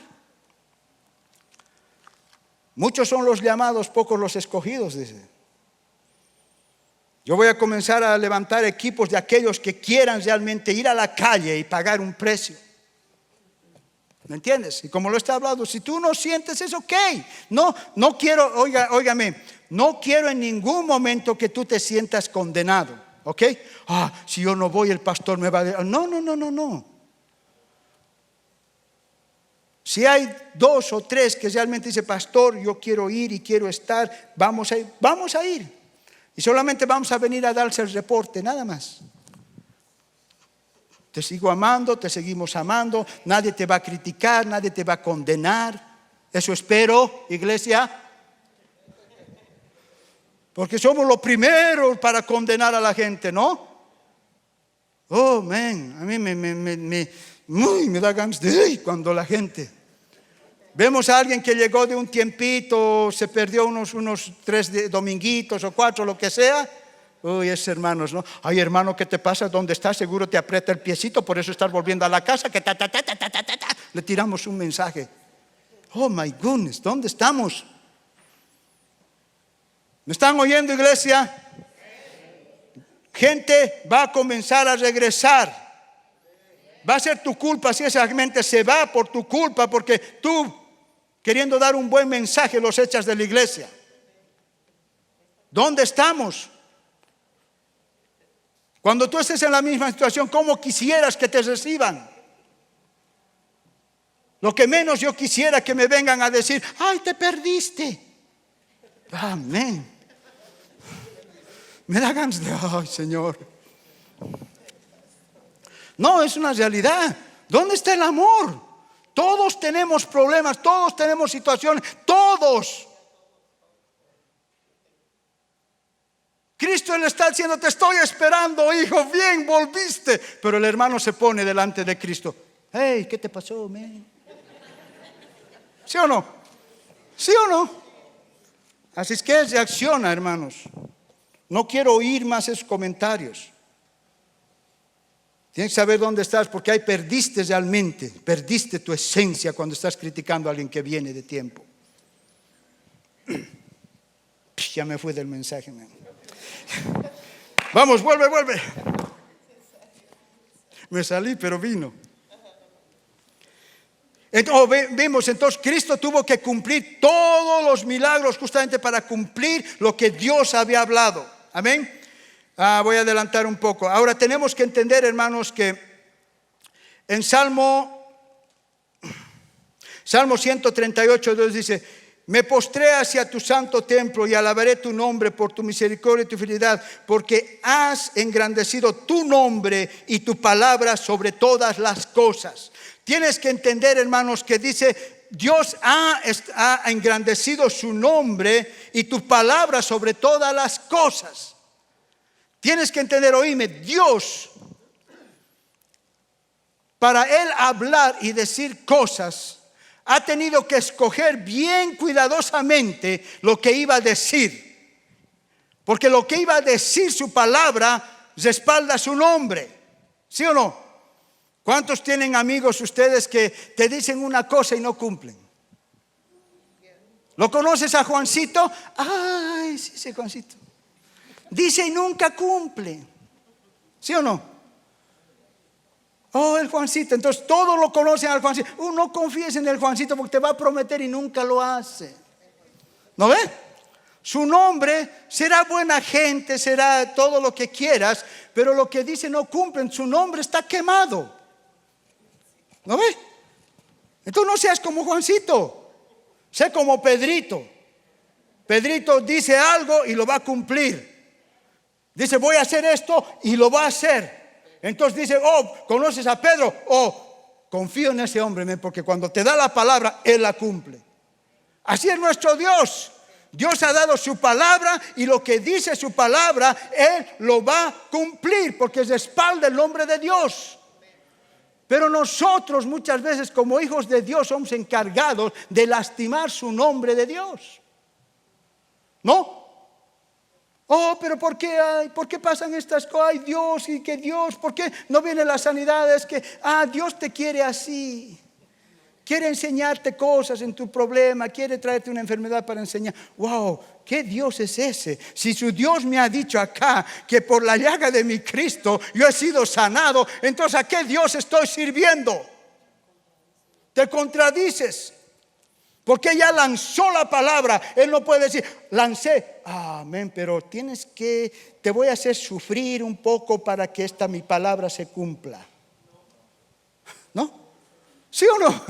A: Muchos son los llamados, pocos los escogidos, dice. Yo voy a comenzar a levantar equipos de aquellos que quieran realmente ir a la calle y pagar un precio. ¿Me entiendes? Y como lo está hablando, si tú no sientes eso, ok. No quiero, óigame, no quiero en ningún momento que tú te sientas condenado. ¿Ok? Si yo no voy, el pastor me va a decir. No. Si hay 2 o 3 que realmente dicen, pastor, yo quiero ir y quiero estar, vamos a ir. Y solamente vamos a venir a darse el reporte, nada más. Te sigo amando, te seguimos amando, nadie te va a criticar, nadie te va a condenar. Eso espero, iglesia. Porque somos los primeros para condenar a la gente, ¿no? Oh, man, a mí me da ganas de ir cuando la gente. Vemos a alguien que llegó de un tiempito, se perdió unos 3 dominguitos o 4, lo que sea. Uy, esos hermanos, ¿no? Ay, hermano, ¿qué te pasa? ¿Dónde estás? Seguro te aprieta el piecito, por eso estás volviendo a la casa. Que le tiramos un mensaje. Oh, my goodness, ¿dónde estamos? ¿Me están oyendo, iglesia? Gente va a comenzar a regresar. Va a ser tu culpa si esa gente se va por tu culpa, porque tú, queriendo dar un buen mensaje, los echas de la iglesia. ¿Dónde estamos? Cuando tú estés en la misma situación, ¿cómo quisieras que te reciban? Lo que menos yo quisiera que me vengan a decir, ay, te perdiste. Amén. Me da ganas de, ay, Señor. No, es una realidad. ¿Dónde está el amor? Todos tenemos problemas, todos tenemos situaciones, todos. Cristo le está diciendo, te estoy esperando, hijo, bien, volviste. Pero el hermano se pone delante de Cristo. Hey, ¿qué te pasó, man? ¿Sí o no? ¿Sí o no? Así es que reacciona, hermanos. No quiero oír más esos comentarios. Tienes que saber dónde estás, porque ahí perdiste realmente, perdiste tu esencia cuando estás criticando a alguien que viene de tiempo. Ya me fui del mensaje, man. Vamos, vuelve. Me salí, pero vino. Entonces Cristo tuvo que cumplir todos los milagros justamente para cumplir lo que Dios había hablado. Amén. Voy a adelantar un poco. Ahora tenemos que entender, hermanos, que en Salmo 138, Dios dice, me postré hacia tu santo templo y alabaré tu nombre por tu misericordia y tu fidelidad, porque has engrandecido tu nombre y tu palabra sobre todas las cosas. Tienes que entender, hermanos, que dice, Dios ha engrandecido su nombre y tu palabra sobre todas las cosas. Tienes que entender, oíme, Dios, para Él hablar y decir cosas, ha tenido que escoger bien cuidadosamente lo que iba a decir. Porque lo que iba a decir su palabra respalda su nombre. ¿Sí o no? ¿Cuántos tienen amigos ustedes que te dicen una cosa y no cumplen? ¿Lo conoces a Juancito? Ay, sí, Juancito. Dice y nunca cumple. ¿Sí o no? Oh, el Juancito. Entonces todos lo conocen al Juancito. No confíes en el Juancito porque te va a prometer y nunca lo hace. ¿No ve? Su nombre será buena gente, será todo lo que quieras, pero lo que dice no cumplen. Su nombre está quemado. ¿No ve? Entonces no seas como Juancito. Sé como Pedrito. Pedrito dice algo y lo va a cumplir. Dice, voy a hacer esto y lo va a hacer. Entonces dice, oh, ¿conoces a Pedro? Oh, confío en ese hombre, porque cuando te da la palabra, Él la cumple. Así es nuestro Dios. Dios ha dado su palabra y lo que dice su palabra, Él lo va a cumplir, porque respalda el nombre de Dios. Pero nosotros muchas veces como hijos de Dios somos encargados de lastimar su nombre de Dios. ¿No? Oh, pero ¿por qué pasan estas cosas? Ay, Dios, y que Dios, ¿por qué no viene la sanidad? Es que, Dios te quiere así. Quiere enseñarte cosas en tu problema, quiere traerte una enfermedad para enseñar. Wow, ¿qué Dios es ese? Si su Dios me ha dicho acá que por la llaga de mi Cristo yo he sido sanado, entonces ¿a qué Dios estoy sirviendo? Te contradices. Porque ya lanzó la palabra. Él no puede decir, lancé. Amén, pero te voy a hacer sufrir un poco para que mi palabra se cumpla. ¿No? ¿Sí o no?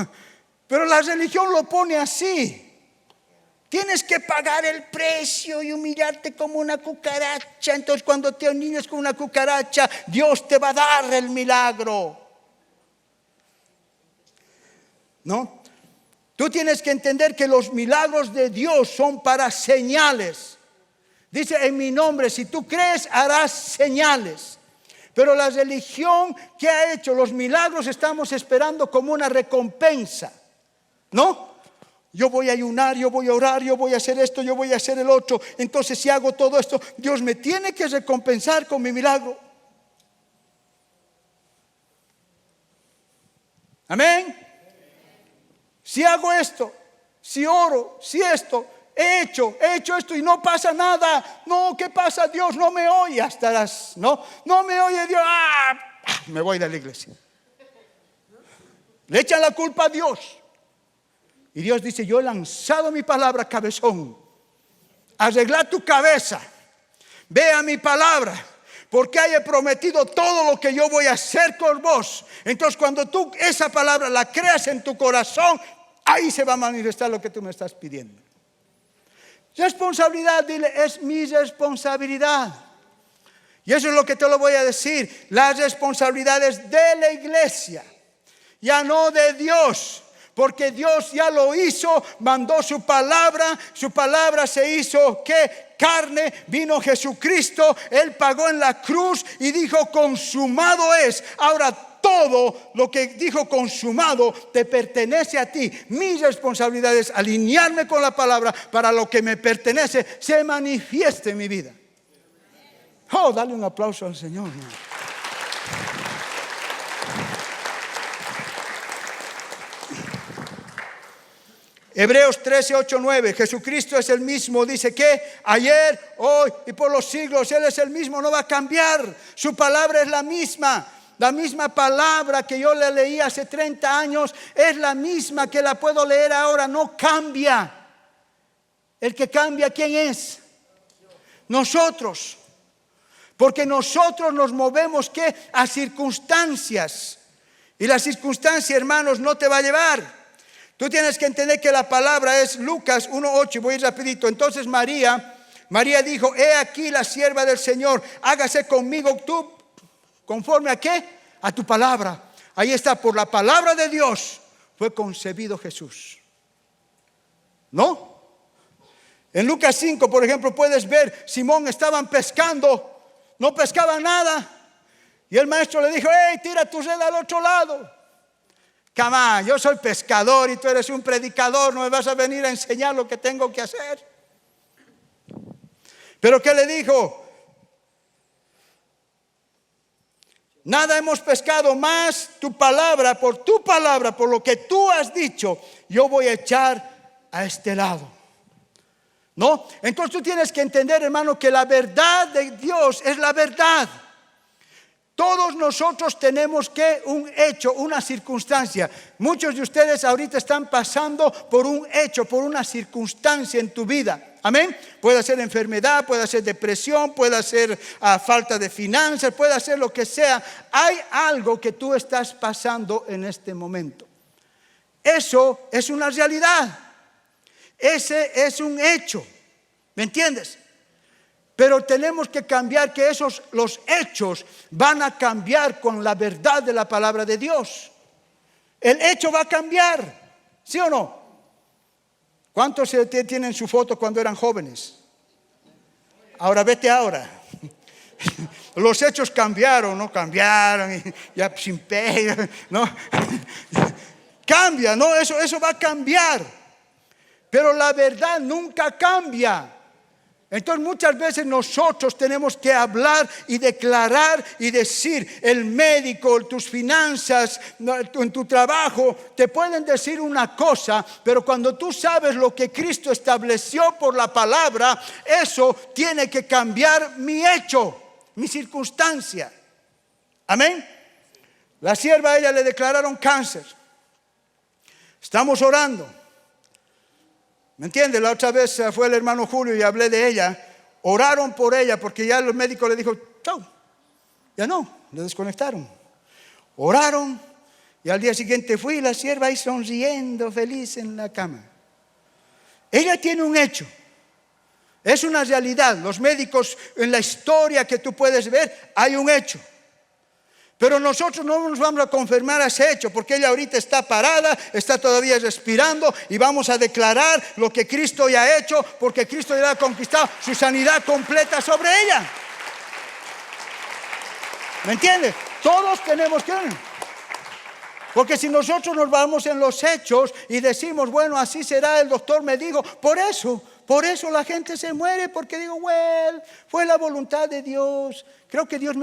A: Pero la religión lo pone así. Tienes que pagar el precio y humillarte como una cucaracha. Entonces cuando te humilles como una cucaracha, Dios te va a dar el milagro. ¿No? Tú tienes que entender que los milagros de Dios son para señales. Dice, en mi nombre, si tú crees, harás señales. Pero la religión que ha hecho los milagros estamos esperando como una recompensa. ¿No? Yo voy a ayunar, yo voy a orar, yo voy a hacer esto, yo voy a hacer el otro. Entonces si hago todo esto, Dios me tiene que recompensar con mi milagro. Amén. Si hago esto, si oro, si esto, he hecho esto y no pasa nada. No, ¿qué pasa? Dios no me oye. Estarás, no me oye Dios. Me voy de la iglesia. Le echan la culpa a Dios. Y Dios dice, yo he lanzado mi palabra, cabezón. Arregla tu cabeza. Ve a mi palabra. Porque haya prometido todo lo que yo voy a hacer con vos. Entonces cuando tú esa palabra la creas en tu corazón, ahí se va a manifestar lo que tú me estás pidiendo. Responsabilidad, dile, es mi responsabilidad. Y eso es lo que te lo voy a decir. Las responsabilidades de la iglesia, ya no de Dios. Porque Dios ya lo hizo, mandó su palabra se hizo, ¿qué? Carne, vino Jesucristo, Él pagó en la cruz y dijo, consumado es. Ahora todo lo que dijo consumado te pertenece a ti. Mi responsabilidad es alinearme con la palabra para lo que me pertenece se manifieste en mi vida. Oh, dale un aplauso al Señor, ¿no? Hebreos 13, 8, 9. Jesucristo es el mismo. Dice que ayer, hoy y por los siglos Él es el mismo, no va a cambiar. Su palabra es la misma. La misma palabra que yo le leí hace 30 años es la misma que la puedo leer ahora. No cambia. El que cambia, ¿quién es? Nosotros. Porque nosotros nos movemos ¿qué? A circunstancias. Y la circunstancia, hermanos, no te va a llevar. Tú tienes que entender que la palabra es Lucas 1:8. Voy a ir rapidito. Entonces María dijo, he aquí la sierva del Señor, hágase conmigo tú, conforme a ¿qué? A tu palabra. Ahí está, por la palabra de Dios fue concebido Jesús. ¿No? En Lucas 5, por ejemplo, puedes ver, Simón estaban pescando, no pescaban nada. Y el maestro le dijo, hey, tira tu red al otro lado. Camá, yo soy pescador y tú eres un predicador, no me vas a venir a enseñar lo que tengo que hacer. Pero ¿qué le dijo? Nada hemos pescado más tu palabra, por lo que tú has dicho, yo voy a echar a este lado. ¿No? Entonces tú tienes que entender, hermano, que la verdad de Dios es la verdad. Todos nosotros tenemos que un hecho, una circunstancia. Muchos de ustedes ahorita están pasando por un hecho, por una circunstancia en tu vida. Amén. Puede ser enfermedad, puede ser depresión, puede ser falta de finanzas, puede ser lo que sea. Hay algo que tú estás pasando en este momento. Eso es una realidad. Ese es un hecho. ¿Me entiendes? Pero tenemos que cambiar que los hechos van a cambiar con la verdad de la palabra de Dios. El hecho va a cambiar, ¿sí o no? ¿Cuántos tienen su foto cuando eran jóvenes? Ahora vete ahora. Los hechos cambiaron, ¿no? Cambiaron, ya sin pelo, ¿no? Cambia, ¿no? Eso va a cambiar. Pero la verdad nunca cambia. Entonces muchas veces nosotros tenemos que hablar y declarar y decir, el médico, tus finanzas, en tu trabajo, te pueden decir una cosa, pero cuando tú sabes lo que Cristo estableció por la palabra, eso tiene que cambiar mi hecho, mi circunstancia. Amén. La sierva, a ella le declararon cáncer. Estamos orando. ¿Me entiendes? La otra vez fue el hermano Julio y hablé de ella. Oraron por ella porque ya los médicos le dijo, chau, ya no, le desconectaron. Oraron Y al día siguiente fui y la sierva ahí sonriendo, feliz en la cama. Ella tiene un hecho. Es una realidad. Los médicos, en la historia que tú puedes ver, hay un hecho. Pero nosotros no nos vamos a confirmar ese hecho, porque ella ahorita está parada, está todavía respirando, y vamos a declarar lo que Cristo ya ha hecho, porque Cristo ya ha conquistado su sanidad completa sobre ella. ¿Me entiendes? Todos tenemos que... Porque si nosotros nos vamos en los hechos y decimos, bueno, así será, el doctor me dijo, por eso la gente se muere, porque digo, well, fue la voluntad de Dios. Creo que Dios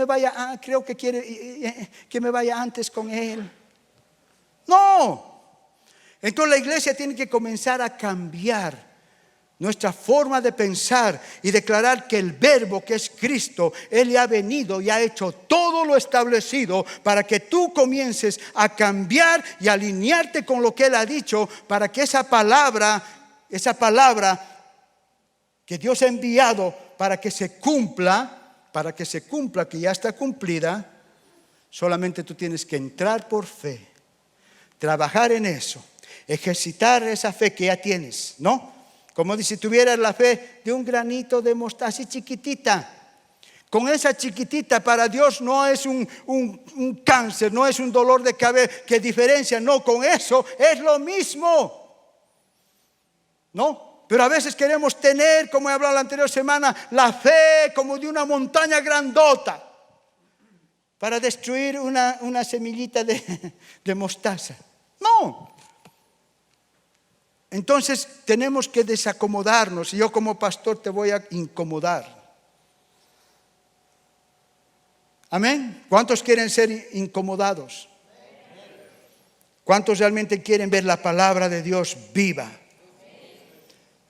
A: creo que quiere que me vaya antes con Él. No. Entonces la iglesia tiene que comenzar a cambiar nuestra forma de pensar y declarar que el Verbo, que es Cristo, Él ya ha venido y ha hecho todo lo establecido para que tú comiences a cambiar y alinearte con lo que Él ha dicho, para que esa palabra que Dios ha enviado para que se cumpla, que ya está cumplida, solamente tú tienes que entrar por fe, trabajar en eso, ejercitar esa fe que ya tienes, ¿no? Como si tuvieras la fe de un granito de mostaza, así chiquitita. Con esa chiquitita para Dios no es un cáncer, no es un dolor de cabeza que diferencia. No, con eso es lo mismo. ¿No? Pero a veces queremos tener, como he hablado la anterior semana, la fe como de una montaña grandota para destruir una semillita de mostaza. No. Entonces tenemos que desacomodarnos, y yo como pastor te voy a incomodar. Amén. ¿Cuántos quieren ser incomodados? ¿Cuántos realmente quieren ver la palabra de Dios viva?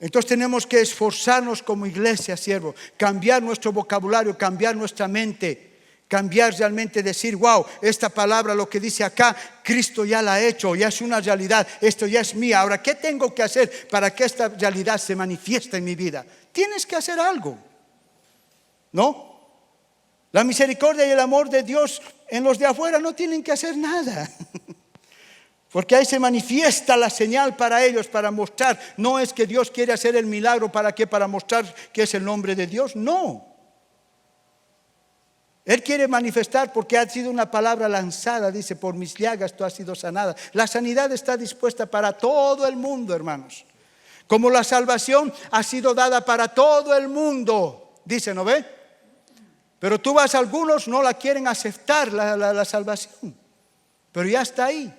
A: Entonces tenemos que esforzarnos como iglesia, siervo, cambiar nuestro vocabulario, cambiar nuestra mente. Cambiar realmente, decir, wow, esta palabra, lo que dice acá, Cristo ya la ha hecho, ya es una realidad, esto ya es mía. Ahora, ¿qué tengo que hacer para que esta realidad se manifieste en mi vida? Tienes que hacer algo, ¿no? La misericordia y el amor de Dios en los de afuera no tienen que hacer nada. Porque ahí se manifiesta la señal para ellos, para mostrar. No es que Dios quiere hacer el milagro, ¿para qué? Para mostrar que es el nombre de Dios, no. Él quiere manifestar porque ha sido una palabra lanzada, dice, por mis llagas tú has sido sanada. La sanidad está dispuesta para todo el mundo, hermanos. Como la salvación ha sido dada para todo el mundo, dice, ¿no ve? Pero tú vas a algunos, no la quieren aceptar la salvación, pero ya está ahí.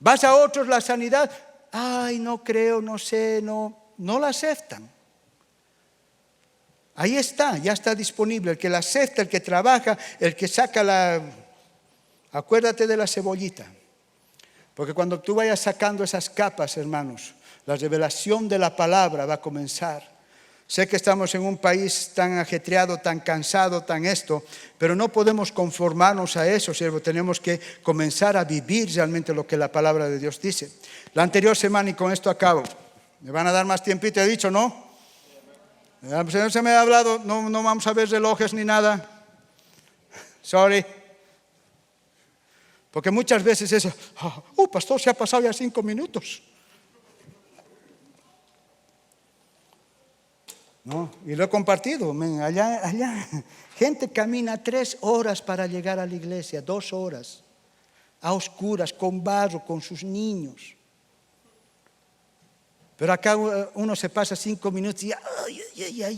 A: Vas a otros, la sanidad, ay, no creo, no sé, no la aceptan. Ahí está, ya está disponible. El que la acepta, el que trabaja, el que saca acuérdate de la cebollita. Porque cuando tú vayas sacando esas capas, hermanos, la revelación de la palabra va a comenzar. Sé que estamos en un país tan ajetreado, tan cansado, tan esto, pero no podemos conformarnos a eso, siervo. Tenemos que comenzar a vivir realmente lo que la palabra de Dios dice. La anterior semana, y con esto acabo, me van a dar más tiempito, he dicho, ¿no? El Señor se me ha hablado, no vamos a ver relojes ni nada. Sorry. Porque muchas veces eso, pastor, se ha pasado ya 5 minutos. No, y lo he compartido. Allá, gente camina 3 horas para llegar a la iglesia, 2 horas, a oscuras, con barro, con sus niños. Pero acá uno se pasa 5 minutos y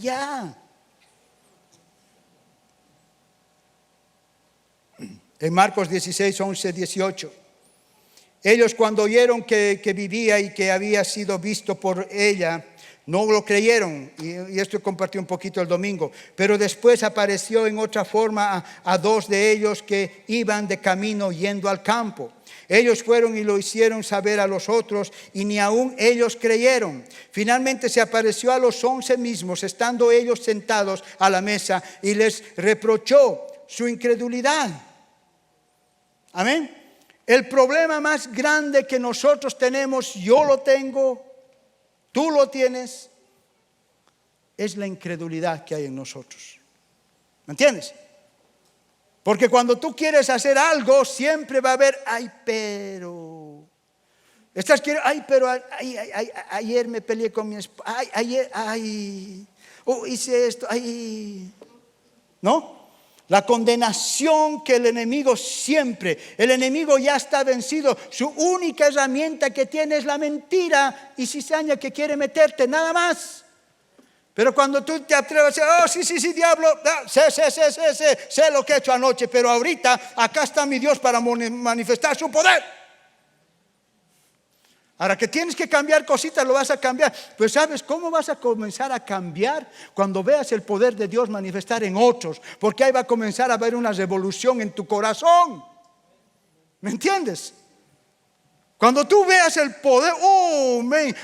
A: ya. En Marcos 16, 11, 18. Ellos cuando oyeron que vivía y que había sido visto por ella, no lo creyeron. Y esto compartí un poquito el domingo. Pero después apareció en otra forma a 2 de ellos que iban de camino yendo al campo. Ellos fueron y lo hicieron saber a los otros y ni aún ellos creyeron. Finalmente se apareció a los 11 mismos, estando ellos sentados a la mesa, y les reprochó su incredulidad. Amén. El problema más grande que nosotros tenemos, yo lo tengo, tú lo tienes, es la incredulidad que hay en nosotros. ¿Me entiendes? Porque cuando tú quieres hacer algo, siempre va a haber, ay, pero. Ay, pero ayer me peleé con mi esposa. Hice esto, ¿no? La condenación que el enemigo el enemigo ya está vencido. Su única herramienta que tiene es la mentira y cizaña que quiere meterte, nada más. Pero cuando tú te atreves a decir, sí, diablo, sé lo que he hecho anoche, pero ahorita acá está mi Dios para manifestar su poder. Ahora que tienes que cambiar cositas, lo vas a cambiar. Pues ¿sabes cómo vas a comenzar a cambiar? Cuando veas el poder de Dios manifestar en otros. Porque ahí va a comenzar a haber una revolución en tu corazón. ¿Me entiendes? Cuando tú veas el poder,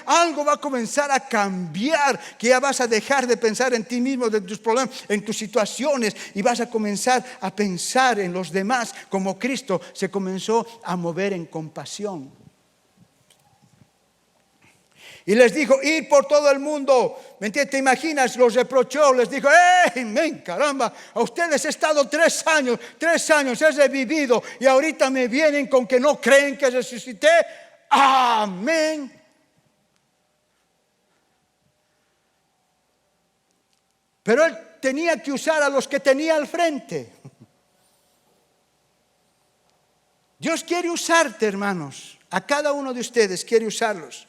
A: algo va a comenzar a cambiar. Que ya vas a dejar de pensar en ti mismo, de tus problemas, en tus situaciones. Y vas a comenzar a pensar en los demás. Como Cristo se comenzó a mover en compasión. Y les dijo, ir por todo el mundo. ¿Me entiendes? ¿Te imaginas? Los reprochó, les dijo, caramba, a ustedes he estado 3 años he revivido y ahorita me vienen con que no creen que resucité. Amén. Pero él tenía que usar a los que tenía al frente. Dios quiere usarte, hermanos. A cada uno de ustedes quiere usarlos.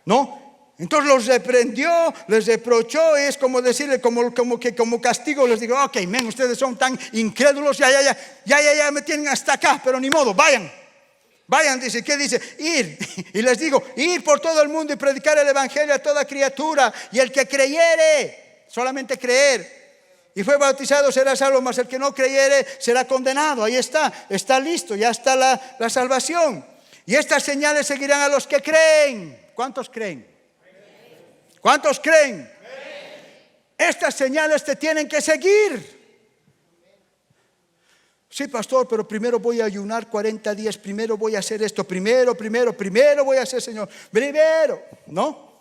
A: ¿No? Entonces los reprendió, les reprochó. Es como decirle, como castigo, les digo, ok, ustedes son tan incrédulos, ya me tienen hasta acá, pero ni modo, vayan, dice, ¿qué dice? Ir, y les digo, ir por todo el mundo y predicar el evangelio a toda criatura, y el que creyere, solamente creer, y fue bautizado será salvo, mas el que no creyere será condenado. Ahí está listo, ya está la salvación. Y estas señales seguirán a los que creen. ¿Cuántos creen? ¿Cuántos creen? Estas señales te tienen que seguir. Sí, pastor, pero primero voy a ayunar 40 días, primero voy a hacer esto, primero voy a hacer, Señor, primero, ¿no?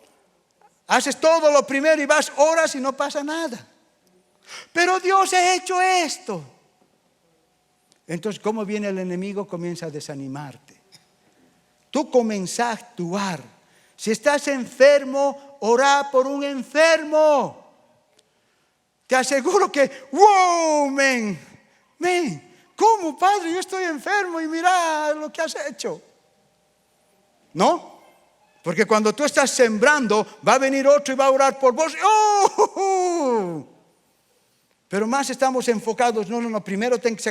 A: Haces todo lo primero y vas horas y no pasa nada. Pero Dios ha hecho esto. Entonces, ¿cómo viene el enemigo? Comienza a desanimarte. Tú comienzas a actuar. Si estás enfermo, orá por un enfermo. Te aseguro que, ¿cómo, Padre? Yo estoy enfermo y mira lo que has hecho. ¿No? Porque cuando tú estás sembrando, va a venir otro y va a orar por vos. Pero más estamos enfocados, no, primero tengo que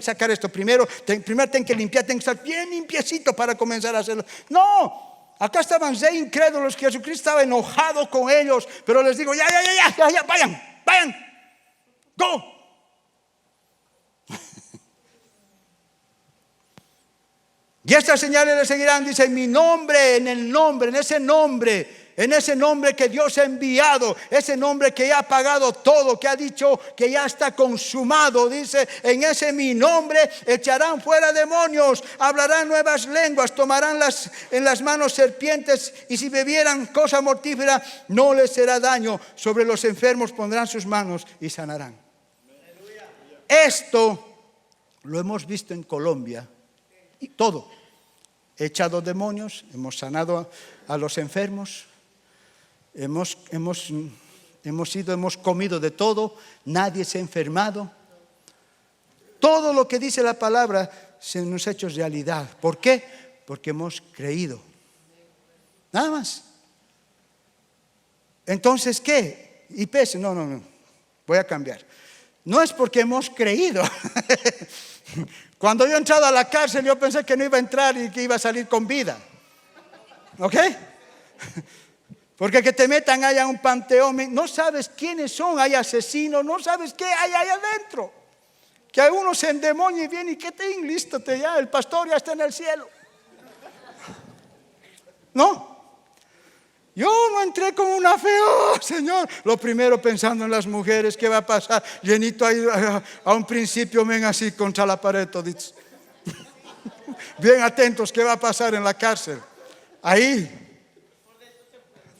A: sacar esto, primero tengo que limpiar, tengo que estar bien limpiecito para comenzar a hacerlo. No. Acá estaban incrédulos, que Jesucristo estaba enojado con ellos, pero les digo, ya, vayan, go. Y estas señales le seguirán, dice, en mi nombre, en ese nombre que Dios ha enviado, ese nombre que ya ha pagado todo, que ha dicho que ya está consumado. Dice, en ese mi nombre echarán fuera demonios, hablarán nuevas lenguas, tomarán en las manos serpientes, y si bebieran cosa mortífera no les será daño. Sobre los enfermos pondrán sus manos y sanarán. Esto lo hemos visto en Colombia. Y todo. He echado demonios, hemos sanado a los enfermos. Hemos comido de todo, nadie se ha enfermado. Todo lo que dice la palabra se nos ha hecho realidad. ¿Por qué? Porque hemos creído. Nada más. Entonces, ¿qué? IPS, no, voy a cambiar. No es porque hemos creído. Cuando yo he entrado a la cárcel, yo pensé que no iba a entrar y que iba a salir con vida. ¿Ok? Porque que te metan allá a un panteón, no sabes quiénes son, hay asesinos, no sabes qué hay allá adentro. Que a uno se endemonia y viene y que listo, ya, el pastor ya está en el cielo. No. Yo no entré con una fe, Señor. Lo primero pensando en las mujeres, ¿qué va a pasar? Llenito ahí a un principio, ven así contra la pared, toditos. Bien atentos, ¿qué va a pasar en la cárcel? Ahí.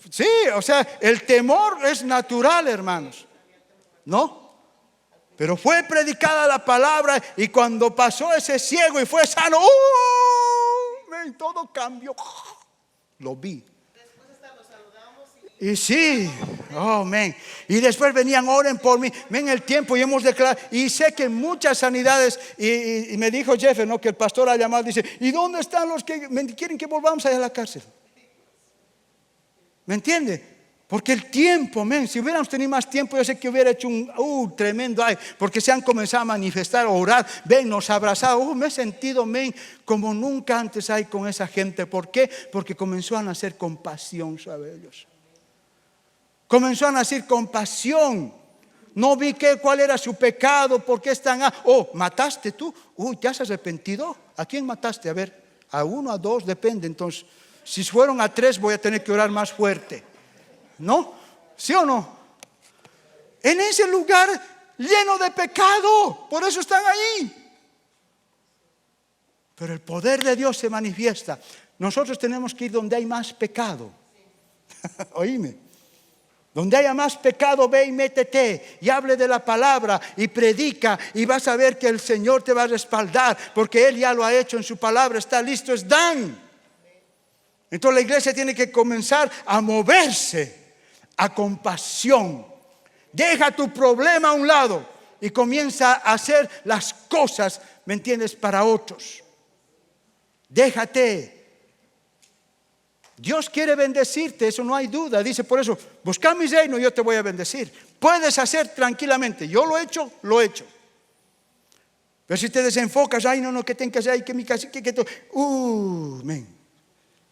A: Sí, o sea, el temor es natural, hermanos. ¿No? Pero fue predicada la palabra y cuando pasó ese ciego y fue sano, todo cambió. Lo vi. Y sí, amén. Y después venían, oren por mí. Ven el tiempo y hemos declarado. Y sé que muchas sanidades. Y me dijo Jeff, ¿no? Que el pastor ha llamado. Dice, ¿y dónde están los que quieren que volvamos allá a la cárcel? ¿Me entiende? Porque el tiempo, men, si hubiéramos tenido más tiempo, yo sé que hubiera hecho un tremendo, porque se han comenzado a manifestar, a orar, ven, nos abrazado, me he sentido, men, como nunca antes hay con esa gente. ¿Por qué? Porque comenzó a nacer compasión sobre ellos. Comenzó a nacer compasión. No vi cuál era su pecado, por qué están, mataste tú, ¿te has arrepentido? ¿A quién mataste? A ver, a uno, a dos, depende. Entonces, si fueron a tres, voy a tener que orar más fuerte. ¿No? ¿Sí o no? En ese lugar lleno de pecado, por eso están ahí. Pero el poder de Dios se manifiesta. Nosotros tenemos que ir donde hay más pecado. Oíme. Donde haya más pecado, ve y métete y hable de la palabra y predica, y vas a ver que el Señor te va a respaldar, porque Él ya lo ha hecho en su palabra. Está listo, es dan. Entonces la iglesia tiene que comenzar a moverse a compasión. Deja tu problema a un lado y comienza a hacer las cosas, ¿me entiendes?, para otros. Déjate. Dios quiere bendecirte, eso no hay duda. Dice, por eso, busca mi reino y yo te voy a bendecir. Puedes hacer tranquilamente. Yo lo he hecho, lo he hecho. Pero si te desenfocas, no, que tengo que hacer, que mi casa, que todo.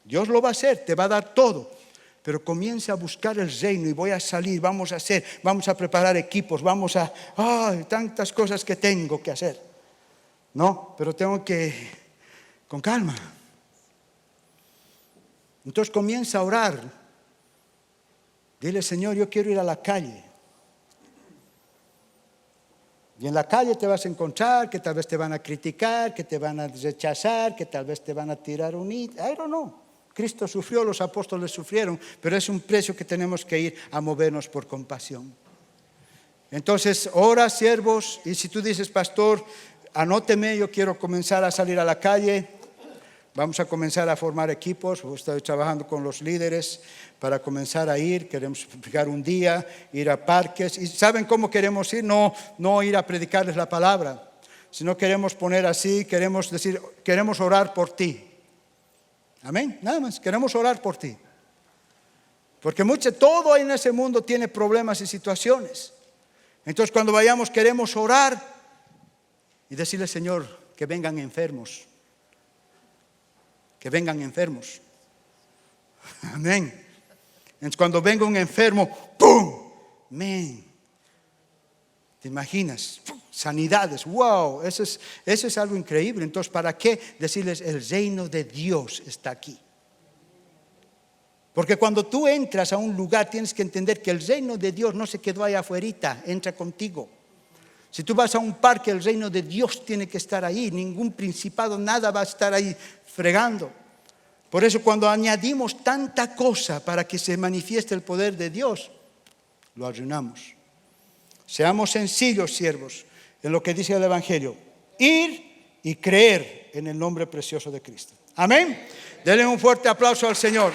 A: Dios lo va a hacer, te va a dar todo. Pero comienza a buscar el reino y voy a salir, vamos a preparar equipos, tantas cosas que tengo que hacer. No, pero tengo que, con calma. Entonces comienza a orar. Dile, Señor, yo quiero ir a la calle. Y en la calle te vas a encontrar que tal vez te van a criticar, que te van a rechazar, que tal vez te van a tirar un I don't know. Cristo sufrió, los apóstoles sufrieron, pero es un precio que tenemos que ir a movernos por compasión. Entonces, ora, siervos, y si tú dices, pastor, anóteme, yo quiero comenzar a salir a la calle, vamos a comenzar a formar equipos, estoy trabajando con los líderes para comenzar a ir, queremos fijar un día, ir a parques, y ¿saben cómo queremos ir? No ir a predicarles la palabra, sino queremos poner así, queremos decir, queremos orar por ti. Amén, nada más, queremos orar por ti. Porque todo en ese mundo tiene problemas y situaciones. Entonces cuando vayamos queremos orar y decirle, Señor, que vengan enfermos. Que vengan enfermos. Amén. Entonces cuando venga un enfermo, ¡pum! Amén. ¿Te imaginas? Sanidades, wow, eso es algo increíble. Entonces, ¿para qué decirles el reino de Dios está aquí? Porque cuando tú entras a un lugar tienes que entender que el reino de Dios no se quedó allá afuera, entra contigo. Si tú vas a un parque, el reino de Dios tiene que estar ahí. Ningún principado, nada va a estar ahí fregando. Por eso cuando añadimos tanta cosa para que se manifieste el poder de Dios, lo arruinamos. Seamos sencillos, siervos, en lo que dice el Evangelio. Ir y creer en el nombre precioso de Cristo. Amén. Denle un fuerte aplauso al Señor.